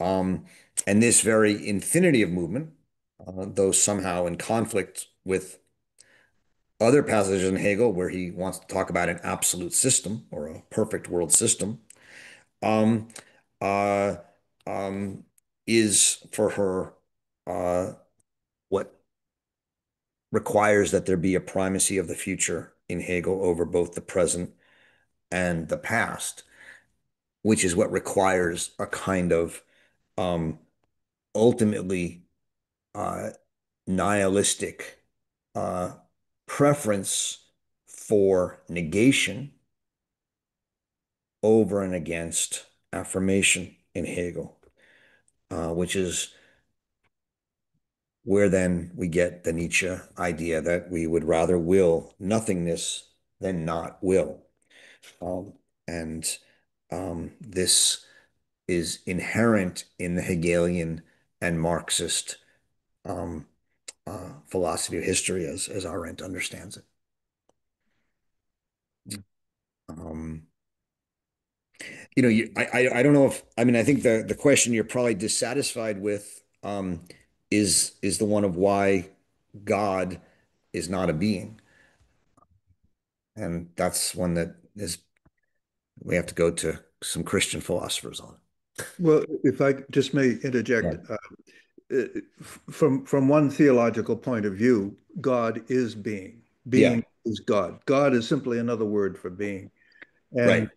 Um, and this very infinity of movement, though somehow in conflict with other passages in Hegel where he wants to talk about an absolute system or a perfect world system, um, uh, um, is for her what requires that there be a primacy of the future in Hegel over both the present and the past, which is what requires a kind of um, ultimately uh, nihilistic uh, preference for negation over and against affirmation in Hegel, which is where then we get the Nietzsche idea that we would rather will nothingness than not will. Um, and this is inherent in the Hegelian and Marxist philosophy of history as Arendt understands it. Um, I don't know if I mean I think the question you're probably dissatisfied with is the one of why God is not a being, and that's one that is we have to go to some Christian philosophers on. Well, if I just may Yeah. interject, uh, from one theological point of view, God is being. Yeah, Being is God. God is simply another word for being. right.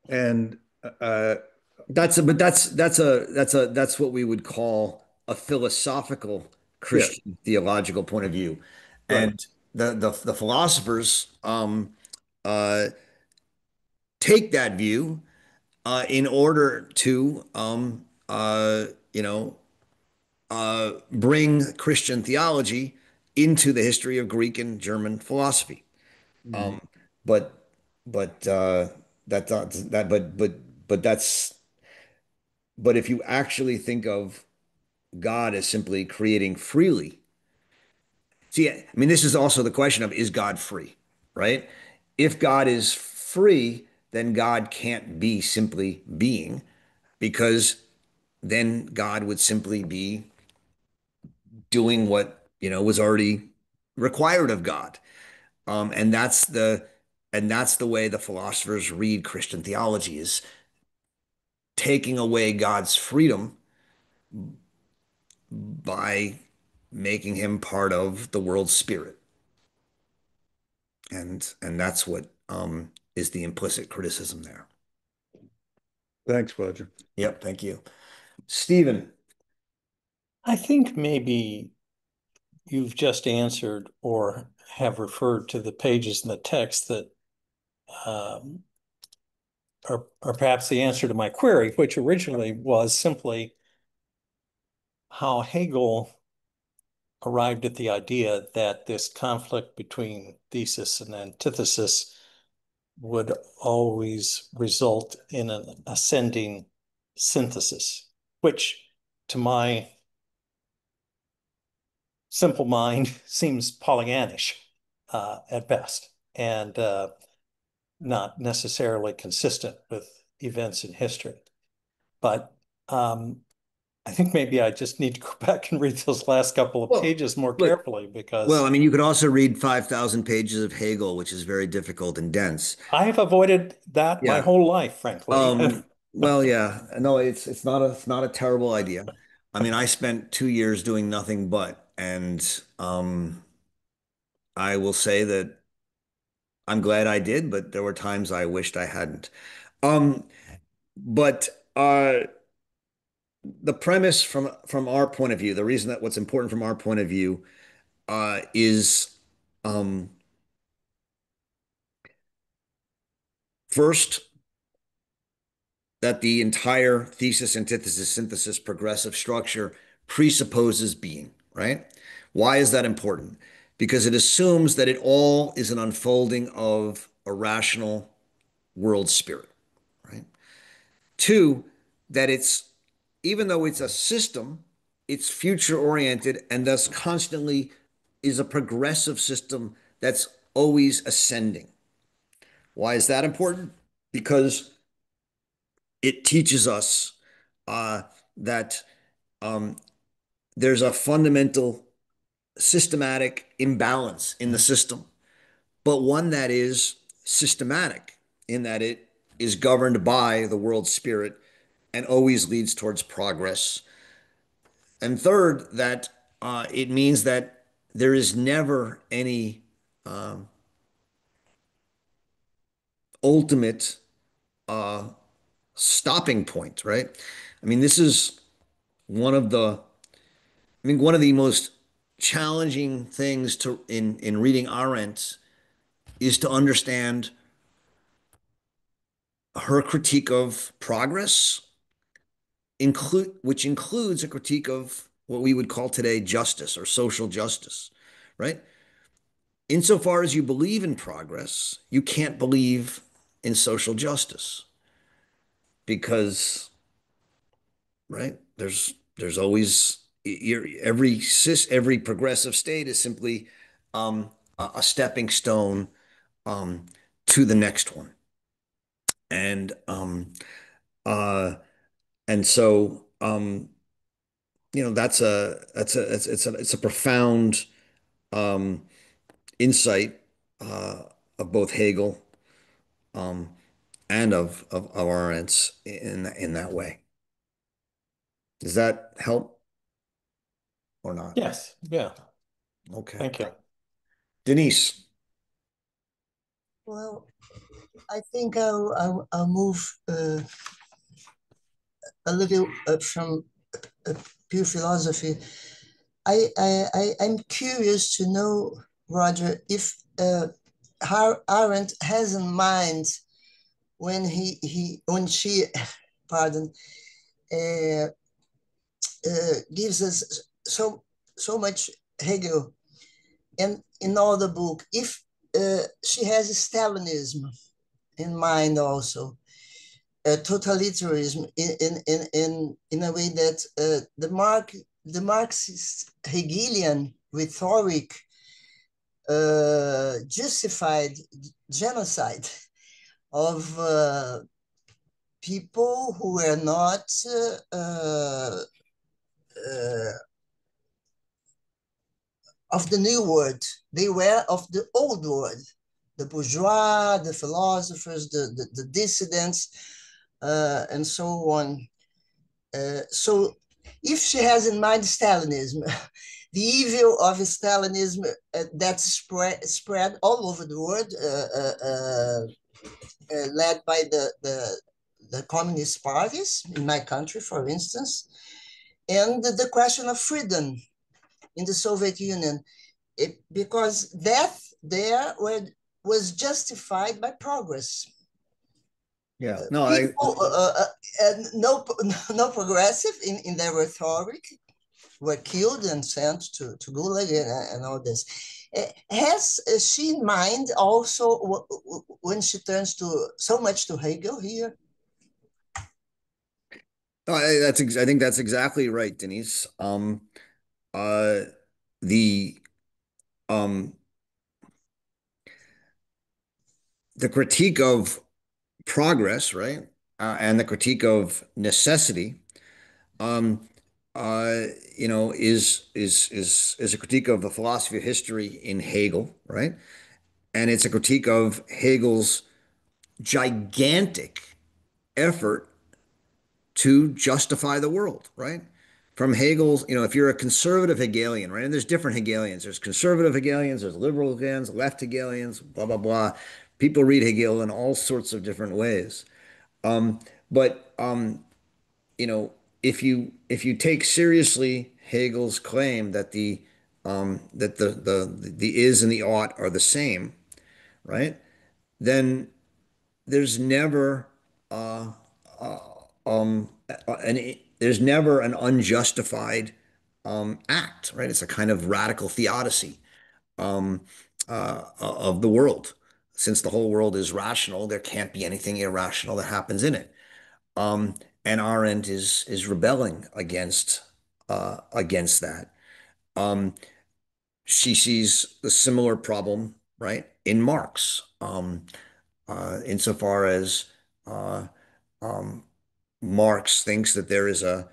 And and But that's what we would call a philosophical yeah, Christian theological point of view, right. and the philosophers uh, take that view in order to you know bring Christian theology into the history of Greek and German philosophy. Mhm. Um, but but that but that's but if you actually think of God as simply creating freely, see, I mean, this is also the question of is God free, right? If God is free, then God can't be simply being because then God would simply be doing what, was already required of God. And that's the way the philosophers read Christian theology is taking away God's freedom by making him part of the world's spirit. And that's what is the implicit criticism there. Thanks, Roger. Yep, thank you. Stephen. I think maybe you've just answered or have referred to the pages in the text that um, are perhaps the answer to my query, which originally was simply how Hegel arrived at the idea that this conflict between thesis and antithesis would always result in an ascending synthesis, which to my simple mind seems Pollyannish at best, and not necessarily consistent with events in history. But I think maybe I just need to go back and read those last couple of Well, pages more look, carefully well, because I mean, you could also read 5,000 pages of Hegel, which is very difficult and dense. I have avoided that my Yeah. whole life, frankly. Well, yeah, no, it's not a terrible idea. I mean, I spent 2 years doing nothing but, and I will say that I'm glad I did, but there were times I wished I hadn't. Um, but the premise from our point of view, the reason that what's important from our point of view is um, first that the entire thesis, antithesis, synthesis, progressive structure presupposes being, right? Why is that important? Because it assumes that it all is an unfolding of a rational world spirit, right? Two, that it's, even though it's a system, it's future oriented and thus constantly is a progressive system that's always ascending. Why is that important? Because it teaches us uh, that um, there's a fundamental systematic imbalance in the system, but one that is systematic in that it is governed by the world spirit and always leads towards progress. And third, that it means that there is never any ultimate uh, stopping point, right? I mean, this is one of the I think one of the most challenging things to in reading Arendt is to understand her critique of progress, which includes a critique of what we would call today justice or social justice, right? Insofar as you believe in progress, you can't believe in social justice because, right? There's always every progressive state is simply a stepping stone um, to the next one. And uh, and so it's a profound um, insight of both Hegel um, and of Arendt's in that way. Does that help or not? Yes, yeah, Okay. thank you. Denise. Well, I think I'll move a little from pure philosophy. I'm curious to know, Roger, if Arendt has in mind when she, pardon, uh, gives us so much Hegel and in all the book, if she has Stalinism in mind also, totalitarianism in a way that the Marxist Hegelian rhetoric justified genocide of people who were not uh, of the new world. They were of the old world, the bourgeois, the philosophers, the dissidents, and so on. So if she has in mind Stalinism, the evil of Stalinism that spread all over the world, led by the communist parties in my country, for instance, and the question of freedom in the Soviet Union, because death there was justified by progress. Yeah. No, People, no progressive in their rhetoric, were killed and sent to Gulag and all this. Has she in mind also when she turns to so much to Hegel here? I think that's exactly right, Denise. Uh, the um, the critique of progress, right, and the critique of necessity, um, uh, is a critique of the philosophy of history in Hegel, right? And it's a critique of Hegel's gigantic effort to justify the world, right? From Hegel's, if you're a conservative Hegelian, right? And there's different Hegelians. There's conservative Hegelians, there's liberal Hegelians, left Hegelians, blah, blah, blah. People read Hegel in all sorts of different ways. Um, but if you take seriously Hegel's claim that the is and the ought are the same, right? Then there's never uh, uh, there's never an unjustified act, right? It's a kind of radical theodicy um, of the world. Since the whole world is rational, there can't be anything irrational that happens in it. Um, and Arendt is rebelling against that. Um, she sees a similar problem, right, in Marx, insofar as uh, um, Marx thinks that there is a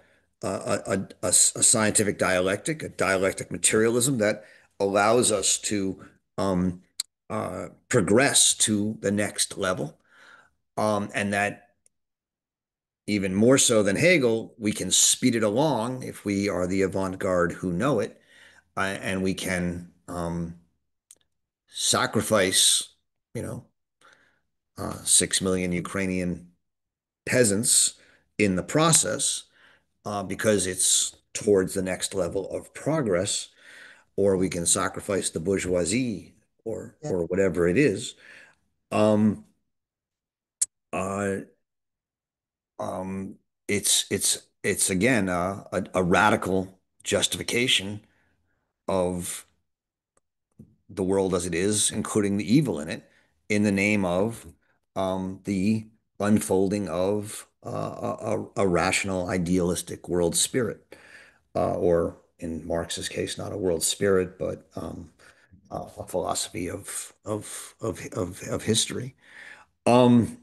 scientific dialectic, a dialectic materialism that allows us to progress to the next level, and that even more so than Hegel, we can speed it along if we are the avant-garde who know it, and we can sacrifice, you know, 6 million Ukrainian peasants in the process because it's towards the next level of progress, or we can sacrifice the bourgeoisie Yeah, or whatever it is. Um, uh, um, it's again a radical justification of the world as it is, including the evil in it, in the name of the unfolding of a rational, idealistic world spirit, or in Marx's case, not a world spirit, but a philosophy of history. Um,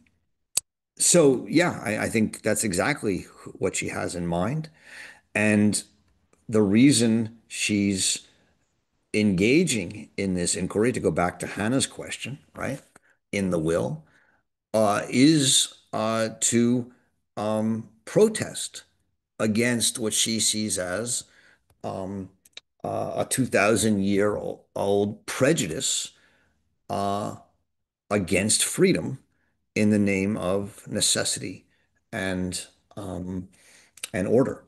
so yeah, I think that's exactly what she has in mind, and the reason she's engaging in this inquiry, to go back to Hannah's question, right, in the will, is to protest against what she sees as um, a 2,000-year old prejudice uh, against freedom in the name of necessity and um, and order.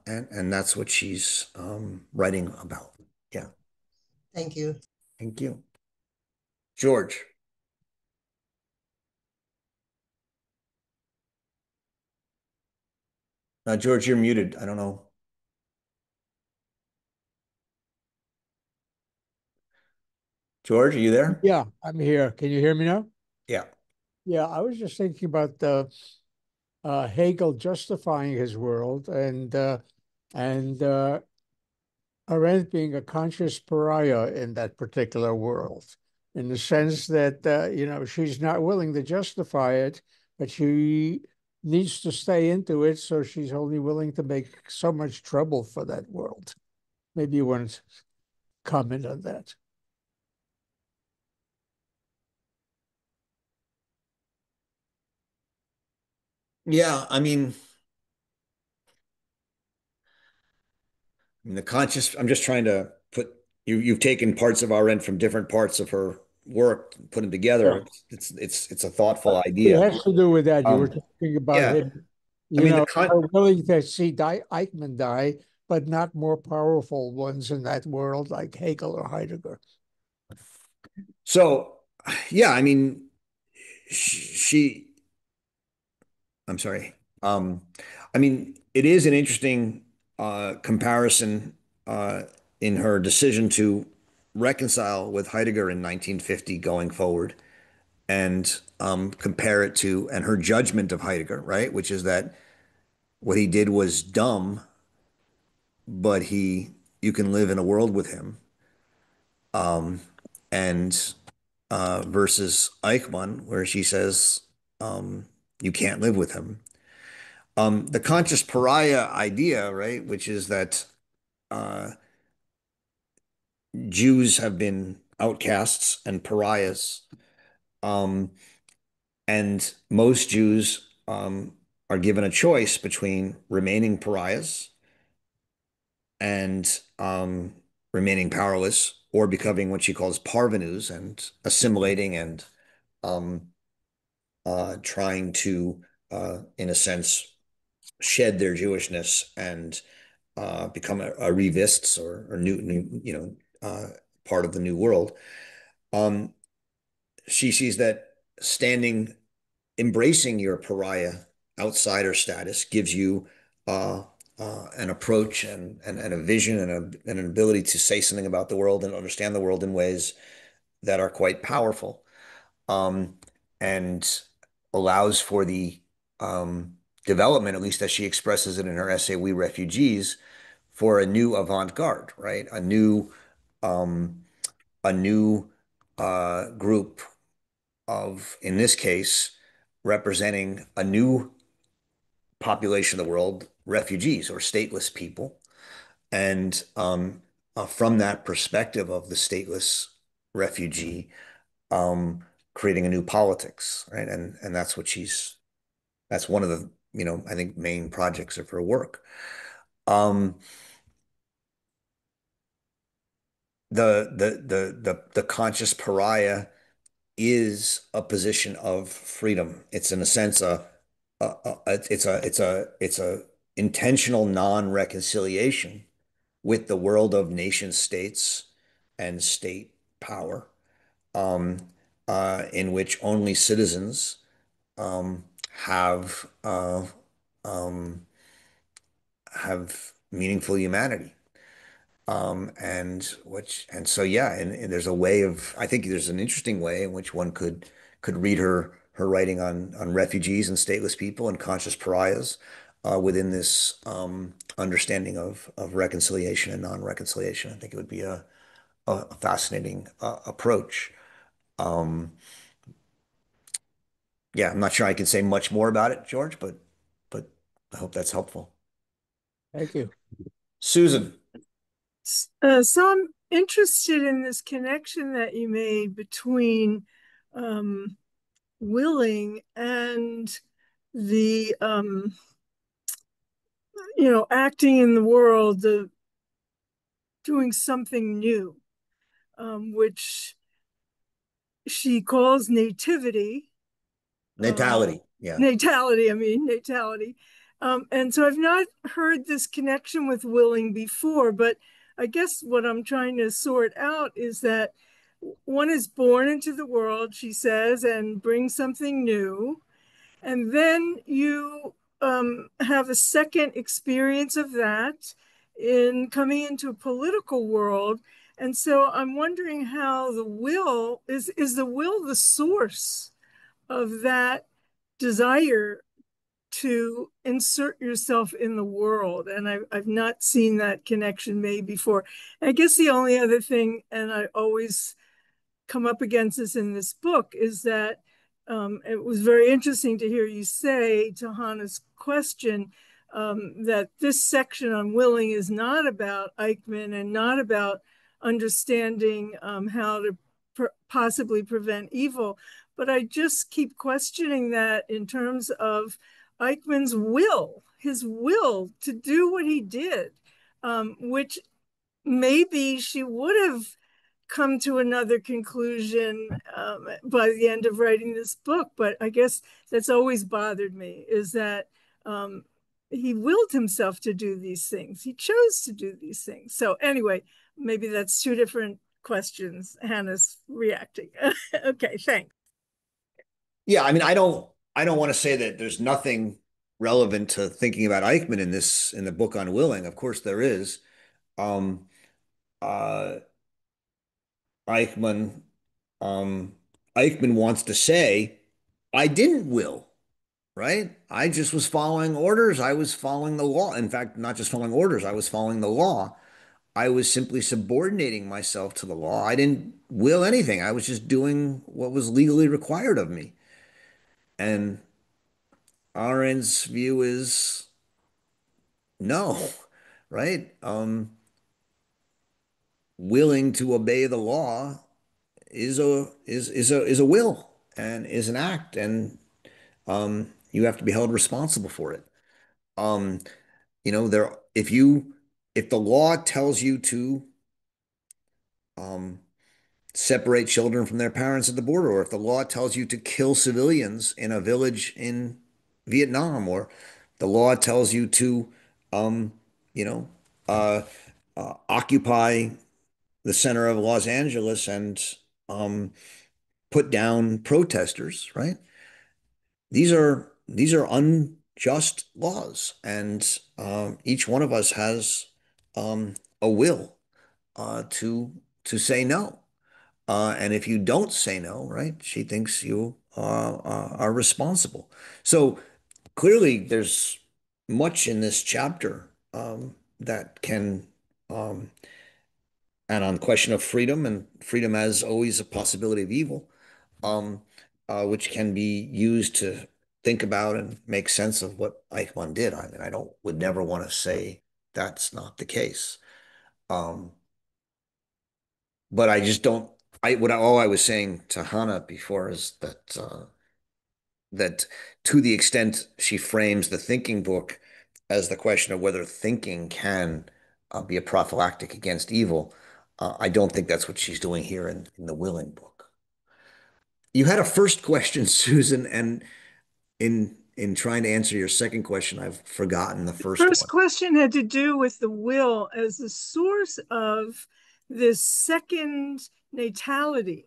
And that's what she's writing about. Yeah. thank you. Thank you. George. George, you're muted. I don't know. George, are you there? Yeah, I'm here. Can you hear me now? Yeah. Yeah, I was just thinking about Hegel justifying his world and Arendt being a conscious pariah in that particular world, in the sense that she's not willing to justify it, but she needs to stay into it, so she's only willing to make so much trouble for that world. Maybe you want to comment on that. Yeah. The conscious, I'm just trying to put you've taken parts of our end from different parts of her work, put them together. Yeah. It's a thoughtful It idea. has to do with that. You were Um, talking about yeah. him, I mean, the are con willing to see Eichmann die, but not more powerful ones in that world like Hegel or Heidegger. so yeah, she I'm sorry. Um, it is an interesting comparison in her decision to reconcile with Heidegger in 1950 going forward and compare it to, and her judgment of Heidegger, right? Which is that what he did was dumb, but you can live in a world with him. And versus Eichmann, where she says um, you can't live with him. The conscious pariah idea, right, which is that uh, Jews have been outcasts and pariahs, um, and most Jews are given a choice between remaining pariahs and remaining powerless, or becoming what she calls parvenus and assimilating and um, trying to, in a sense, shed their Jewishness and become a revists or new, part of the new world. Um, she sees that standing, embracing your pariah outsider status gives you uh, an approach and a vision and an ability to say something about the world and understand the world in ways that are quite powerful, um, and allows for the development, at least as she expresses it in her essay, We Refugees, for a new avant-garde, right? Um, a new group of, in this case, representing a new population of the world, refugees or stateless people. And from that perspective of the stateless refugee, um, creating a new politics, right? And that's one of the, I think main projects of her work. Um, the conscious pariah is a position of freedom. It's in a sense it's a intentional non-reconciliation with the world of nation states and state power, um, in which only citizens um, have uh, um, have meaningful humanity. And so yeah, and there's a way of, I think there's an interesting way in which one could read her writing on refugees and stateless people and conscious pariahs within this understanding of reconciliation and non-reconciliation. I think it would be a fascinating approach. Um, yeah, I'm not sure I can say much more about it, George, but I hope that's helpful. Thank you. Susan. So I'm interested in this connection that you made between um, willing and the acting in the world, the doing something new, which she calls nativity. Natality, yeah. Natality. And so I've not heard this connection with willing before, but I guess what I'm trying to sort out is that one is born into the world, she says, and brings something new. And then you have a second experience of that in coming into a political world. And so I'm wondering how the will is the will the source of that desire to insert yourself in the world. And I've not seen that connection made before. I guess the only other thing, and I always come up against this in this book, is that it was very interesting to hear you say to Hannah's question that this section on willing is not about Eichmann and not about understanding how to possibly prevent evil. But I just keep questioning that in terms of Eichmann's will, his will to do what he did, which maybe she would have come to another conclusion by the end of writing this book. But I guess that's always bothered me, is that he willed himself to do these things. He chose to do these things. So anyway, maybe that's two different questions. Hannah's reacting. Okay, thanks. Yeah, I mean, I don't want to say that there's nothing relevant to thinking about Eichmann in the book on willing. Of course, there is. Um, uh, Eichmann um, Eichmann wants to say, I didn't will, right? I just was following orders. I was following the law. In fact, not just following orders, I was following the law. I was simply subordinating myself to the law. I didn't will anything. I was just doing what was legally required of me. And Arendt's view is no, right? Willing to obey the law is a will and is an act, and you have to be held responsible for it. Um, there if the law tells you to um, separate children from their parents at the border, or if the law tells you to kill civilians in a village in Vietnam, or the law tells you to, um, you know, uh, occupy the center of Los Angeles and um, put down protesters, right? These are unjust laws, and each one of us has a will to say no. And if you don't say no, right, she thinks you are responsible. So clearly, there's much in this chapter that can, um, and on the question of freedom, and freedom as always a possibility of evil, um, which can be used to think about and make sense of what Eichmann did. I mean, I don't would never want to say that's not the case. Um, but I just don't. All I was saying to Hannah before is that to the extent she frames the thinking book as the question of whether thinking can be a prophylactic against evil, I don't think that's what she's doing here in the willing book. You had a first question, Susan, and in trying to answer your second question, I've forgotten the first First one. question had to do with the will as the source of this second natality,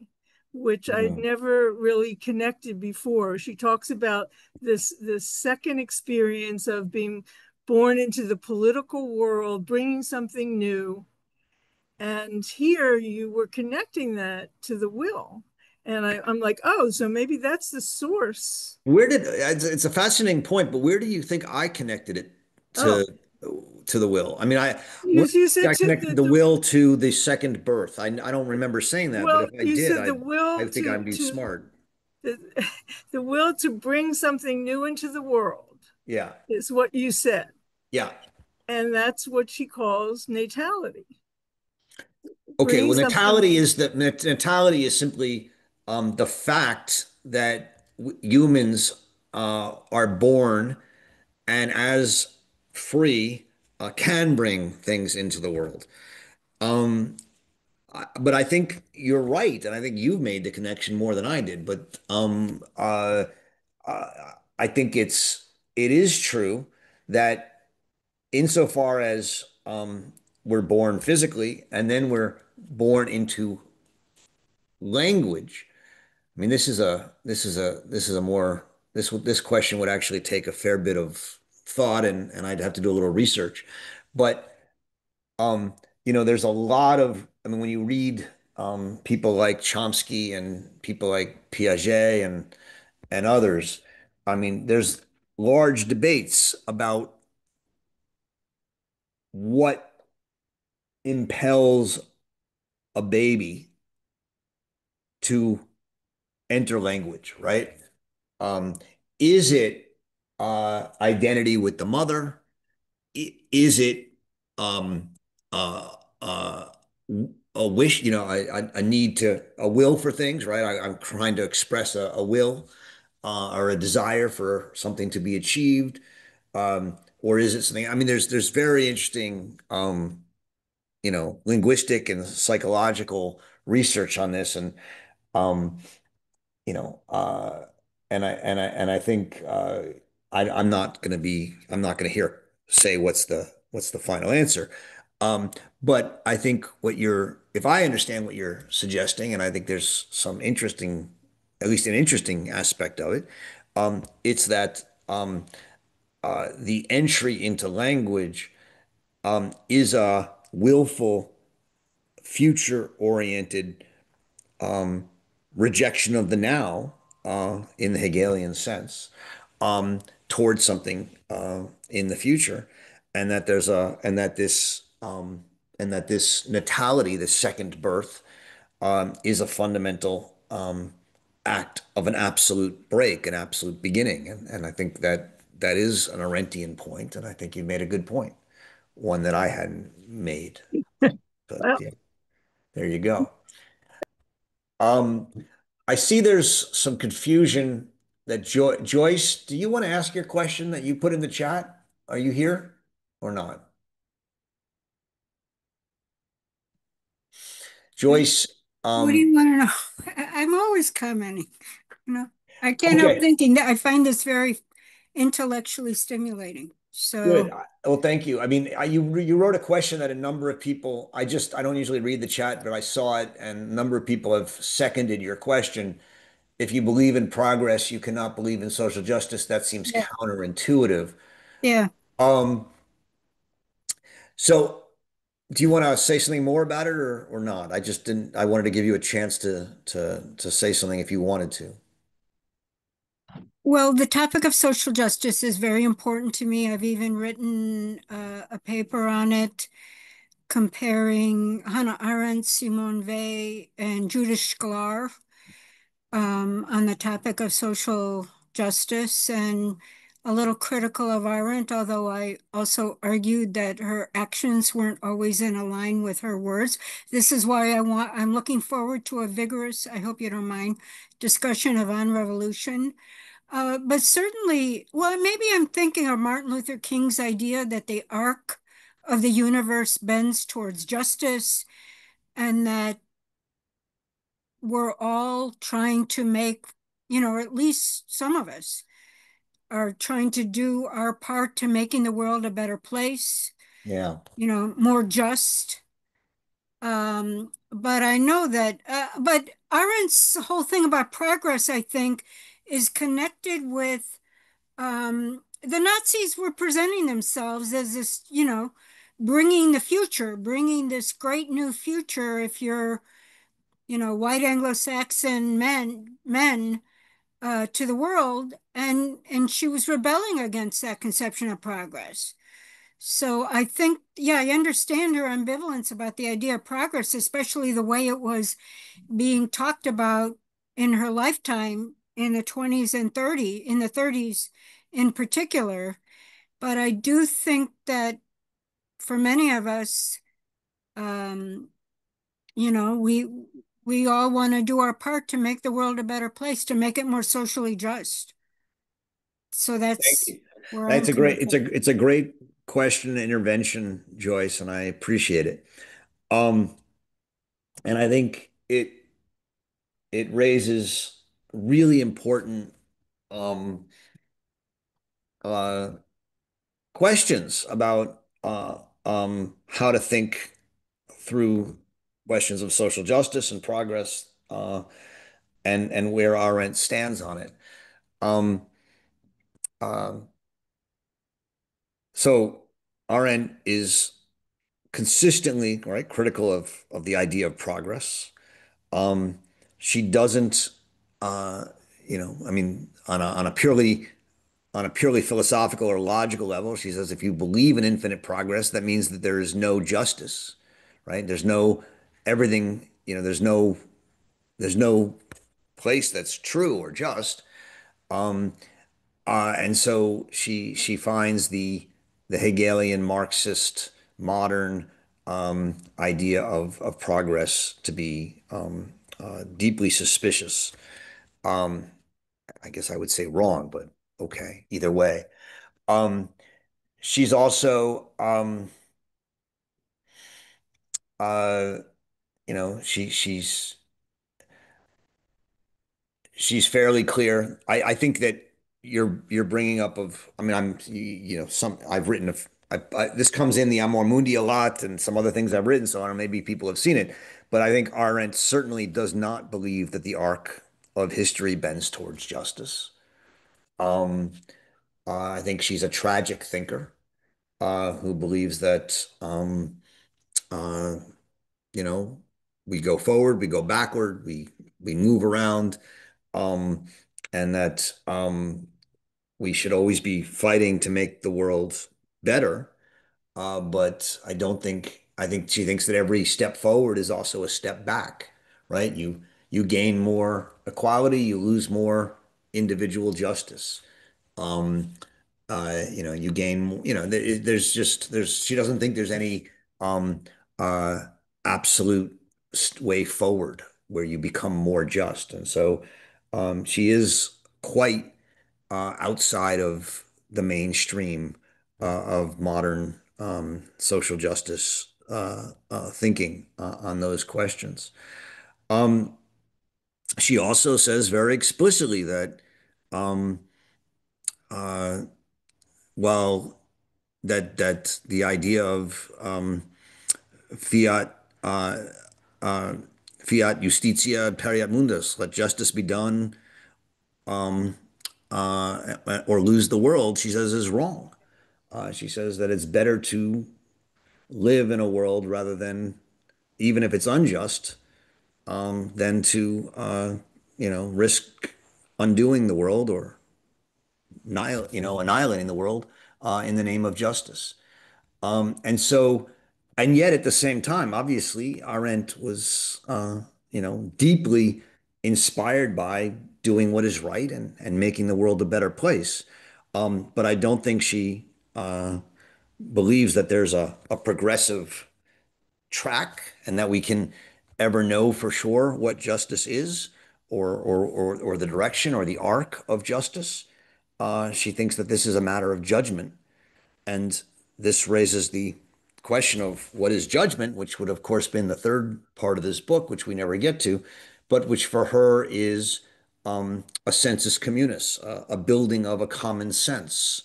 which I'd Mhm. never really connected before. She talks about this second experience of being born into the political world, bringing something new. And here you were connecting that to the will. And I'm like, oh, so maybe that's the source. It's a fascinating point, but where do you think I connected it Oh, to the will? I mean, where you do said I to connected the will to the second birth. I don't remember saying that, but well, if I you did, said the I will think I'd be to smart. the, the will to bring something new into the world Yeah. is what you said. Yeah. And that's what she calls natality. Okay, Bringing well, something natality is simply the fact that humans are born and as free can bring things into the world. Um, but I think you're right, and I think you've made the connection more than I did. But uh, I think it is true that insofar as we're born physically and then we're born into language. I mean, this is a more this question would actually take a fair bit of thought, and I'd have to do a little research. But um, there's a lot of I mean, when you read people like Chomsky and people like Piaget and others, I mean, there's large debates about what impels a baby to enter language, right? Um, is it identity with the mother? Is it um, uh, uh, a wish, a need a will for things, right? I'm trying to express a will or a desire for something to be achieved. Or is it something? I mean, there's very interesting, linguistic and psychological research on this, and um, you know, and I think I'm not gonna hear say what's the final answer. But I think if I understand what you're suggesting, and I think there's some at least an interesting aspect of it, it's that the entry into language is a willful, future-oriented rejection of the now in the Hegelian sense towards something in the future, and that there's a and that this natality, this second birth, is a fundamental act of an absolute break, an absolute beginning, and I think that that is an Arendtian point, and I think you made a good point, one that I hadn't made. But Well, yeah, there you go. Um, I see there's some confusion that Joyce, do you want to ask your question that you put in the chat? Are you here or not? Joyce, What do um, you want to know? I'm always commenting. You know, I can't help okay, thinking that I find this very intellectually stimulating. good. So, Well, thank you. I mean, you wrote a question that a number of people, I don't usually read the chat, but I saw it, and a number of people have seconded your question. If you believe in progress, you cannot believe in social justice. That seems yeah, counterintuitive. yeah. Um, so do you want to say something more about it or not? I just didn't, I wanted to give you a chance to say something if you wanted to. Well, the topic of social justice is very important to me. I've even written a paper on it comparing Hannah Arendt, Simone Weil, and Judith Shklar on the topic of social justice, and a little critical of Arendt, although I also argued that her actions weren't always in line with her words. This is why I'm looking forward to a vigorous, I hope you don't mind, discussion of on revolution. But certainly, well, maybe I'm thinking of Martin Luther King's idea that the arc of the universe bends towards justice, and that we're all trying to make, or at least some of us are trying to do our part to making the world a better place, Yeah. more just. But I know that, but Arendt's whole thing about progress, I think, is connected with the Nazis were presenting themselves as this, bringing the future, bringing this great new future. If you're, white Anglo-Saxon men to the world, and she was rebelling against that conception of progress. So I think, yeah, I understand her ambivalence about the idea of progress, especially the way it was being talked about in her lifetime in the 20s and 30s in particular. But I do think that for many of us, um, we all want to do our part to make the world a better place, to make it more socially just. So Thank that's you. where I'm That's a coming great, from. it's a great question and intervention, Joyce, and I appreciate it. Um, and I think it raises really important um uh questions about how to think through questions of social justice and progress and where Arendt stands on it. Um, uh, so Arendt is consistently right critical of the idea of progress. Um, she doesn't, uh, I mean, on a purely philosophical or logical level, she says if you believe in infinite progress, that means that there is no justice, right? There's no everything, there's no place that's true or just. Um, and so she finds the Hegelian Marxist modern idea of progress to be deeply suspicious. Um, I guess I would say wrong, but okay, either way. Um, she's also uh, she's fairly clear. I think that you're bringing up of. I mean, some I've written. This comes in the Amor Mundi a lot, and some other things I've written. So I don't know, maybe people have seen it, but I think Arendt certainly does not believe that the arc of history bends towards justice. Um, I think she's a tragic thinker who believes that uh, you know, we go forward, we go backward, we move around, um, and that we should always be fighting to make the world better. But I don't think I think she thinks that every step forward is also a step back, right? You gain more equality, you lose more individual justice. Um, you gain, there's just there's she doesn't think there's any um uh absolute way forward where you become more just. And so she is quite outside of the mainstream of modern social justice thinking on those questions. Um, she also says very explicitly that um, uh, well, that the idea of fiat uh, fiat justitia imperiat mundus, let justice be done, um, or lose the world, she says is wrong. She says that it's better to live in a world rather than, even if it's unjust, than to, risk undoing the world or, annihilating the world in the name of justice. And so, and yet at the same time, obviously, Arendt was, deeply inspired by doing what is right and making the world a better place. But I don't think she believes that there's a progressive track and that we can ever know for sure what justice is or the direction or the arc of justice. She thinks that this is a matter of judgment. And this raises the question of what is judgment, which would, of course, been the third part of this book, which we never get to, but which for her is a sensus communis, a building of a common sense,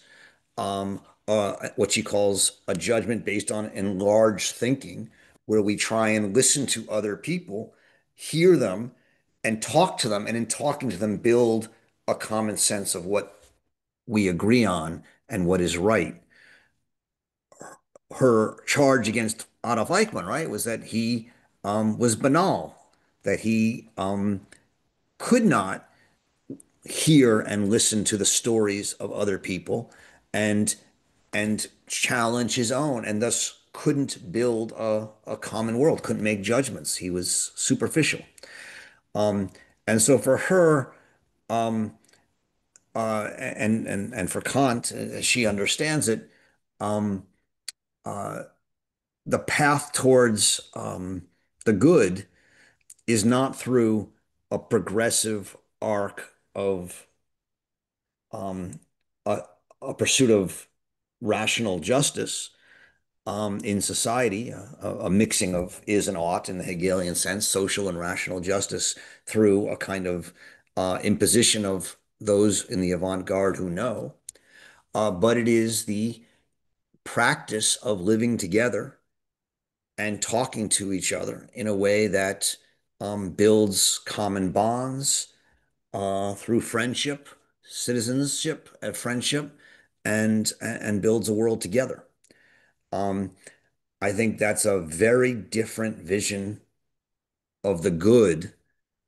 what she calls a judgment based on enlarged thinking, where we try and listen to other people, hear them, and talk to them, and in talking to them, build a common sense of what we agree on and what is right. Her charge against Adolf Eichmann, right, was that he was banal, that he could not hear and listen to the stories of other people and challenge his own, and thus couldn't build a common world, couldn't make judgments. He was superficial. Um, and so for her, and for Kant, as she understands it, um, uh, the path towards the good is not through a progressive arc of um, a, a pursuit of rational justice in society, a mixing of is and ought in the Hegelian sense, social and rational justice through a kind of imposition of those in the avant-garde who know. But it is the practice of living together and talking to each other in a way that builds common bonds through friendship, citizenship, and friendship, and builds a world together. Um, I think that's a very different vision of the good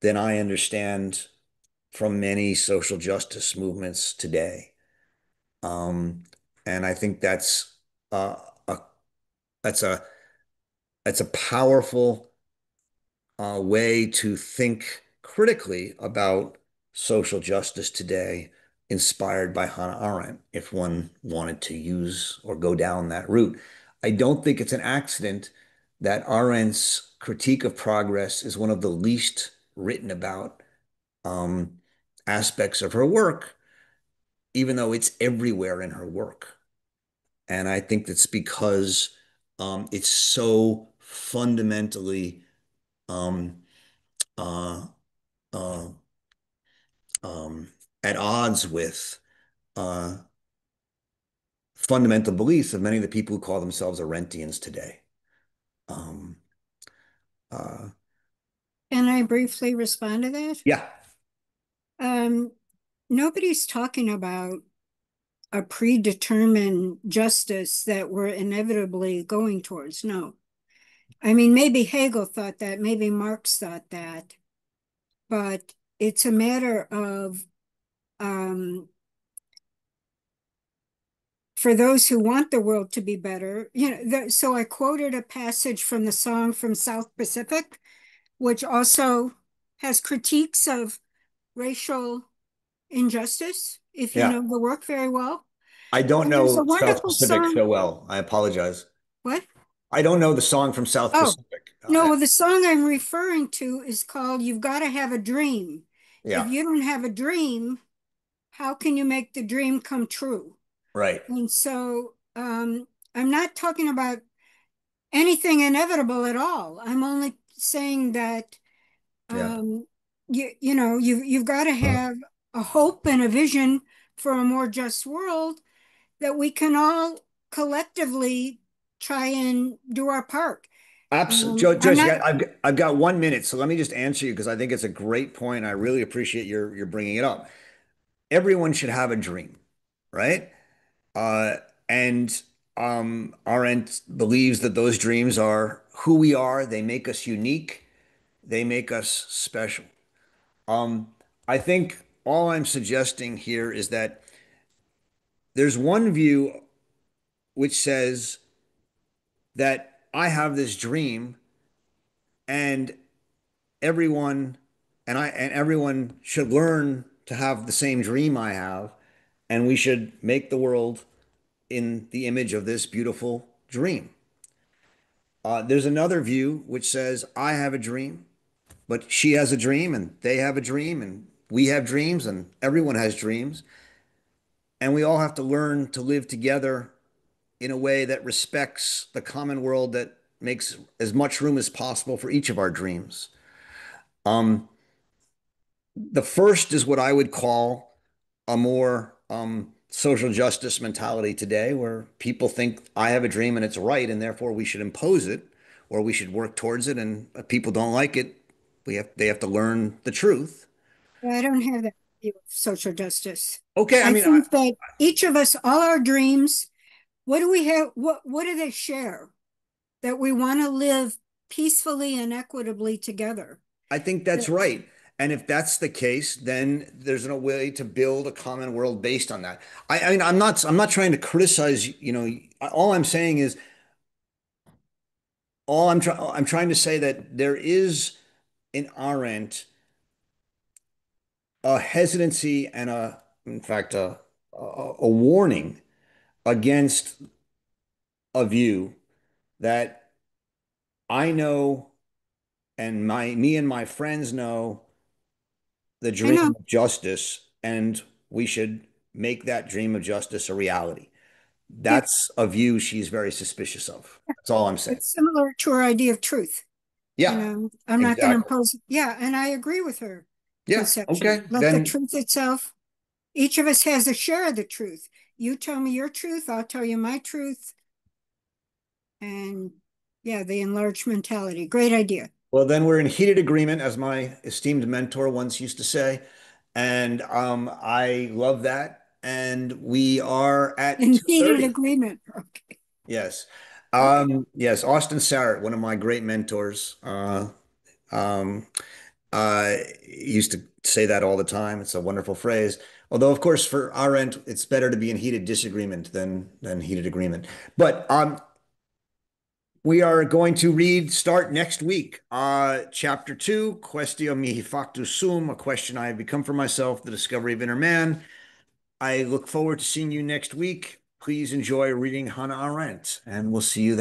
than I understand from many social justice movements today. Um, and I think uh, a that's a that's a powerful way to think critically about social justice today, inspired by Hannah Arendt, if one wanted to use or go down that route. I don't think it's an accident that Arendt's critique of progress is one of the least written about um, aspects of her work, even though it's everywhere in her work. And I think that's because it's so fundamentally um, uh, uh, um, at odds with uh, fundamental beliefs of many of the people who call themselves Arendtians today. Um, uh, Can I briefly respond to that? yeah, Um, Nobody's talking about a predetermined justice that we're inevitably going towards. No. I mean, maybe Hegel thought that, maybe Marx thought that, but it's a matter of for those who want the world to be better, so I quoted a passage from the song from South Pacific, which also has critiques of racial injustice, if you Yeah. know the work very well. I don't And there's a know South wonderful Pacific song. so well. I apologize. What? I don't know the song from South Oh, Pacific. no, the song I'm referring to is called You've Got to Have a Dream. If Yeah, you don't have a dream, how can you make the dream come true? right. And so I'm not talking about anything inevitable at all. I'm only saying that Yeah. you've got to have a hope and a vision for a more just world that we can all collectively try and do our part. Absolutely. I'm Joyce, not. I've got 1 minute, so let me just answer you because I think it's a great point. I really appreciate your bringing it up. Everyone should have a dream, right? Uh, and Arendt believes that those dreams are who we are. They make us unique. They make us special. Um, I think all I'm suggesting here is that there's one view which says that I have this dream and everyone everyone should learn to have the same dream I have, and we should make the world in the image of this beautiful dream. There's another view which says I have a dream, but she has a dream, and they have a dream, and we have dreams, and everyone has dreams, and we all have to learn to live together in a way that respects the common world that makes as much room as possible for each of our dreams. Um, the first is what I would call a more social justice mentality today, where people think I have a dream and it's right, and therefore we should impose it or we should work towards it. And if people don't like it, they have to learn the truth. I don't have that view of social justice. Okay, I I mean, think that each of us, all our dreams, what do we have? What do they share? That we want to live peacefully and equitably together. I think that's right. And if that's the case, then there's no way to build a common world based on that. I mean, I'm not trying to criticize, all I'm saying is I'm trying to say that there is in Arendt a hesitancy and in fact, a warning against a view that I know and me and my friends know the I know. dream of justice, and we should make that dream of justice a reality. Yeah, That's a view she's very suspicious of. That's all I'm saying. it's similar to our idea of truth. Yeah, I'm not going to exactly. impose. Yeah, and I agree with her Yeah, conception. okay. Let the Then, truth itself. Each of us has a share of the truth. You tell me your truth, I'll tell you my truth. And yeah, the enlarged mentality. Great idea. well, then we're in heated agreement, as my esteemed mentor once used to say. And I love that. And we are at In heated 2:30. agreement. Okay. Yes. Okay. Yes, Austin Sarrett, one of my great mentors, um, used to say that all the time. It's a wonderful phrase. Although, of course, for our end, it's better to be in heated disagreement than heated agreement. But we are going to start next week, chapter 2, Quaestio mihi factus sum, a question I have become for myself, the discovery of inner man. I look forward to seeing you next week. Please enjoy reading Hannah Arendt, and we'll see you then.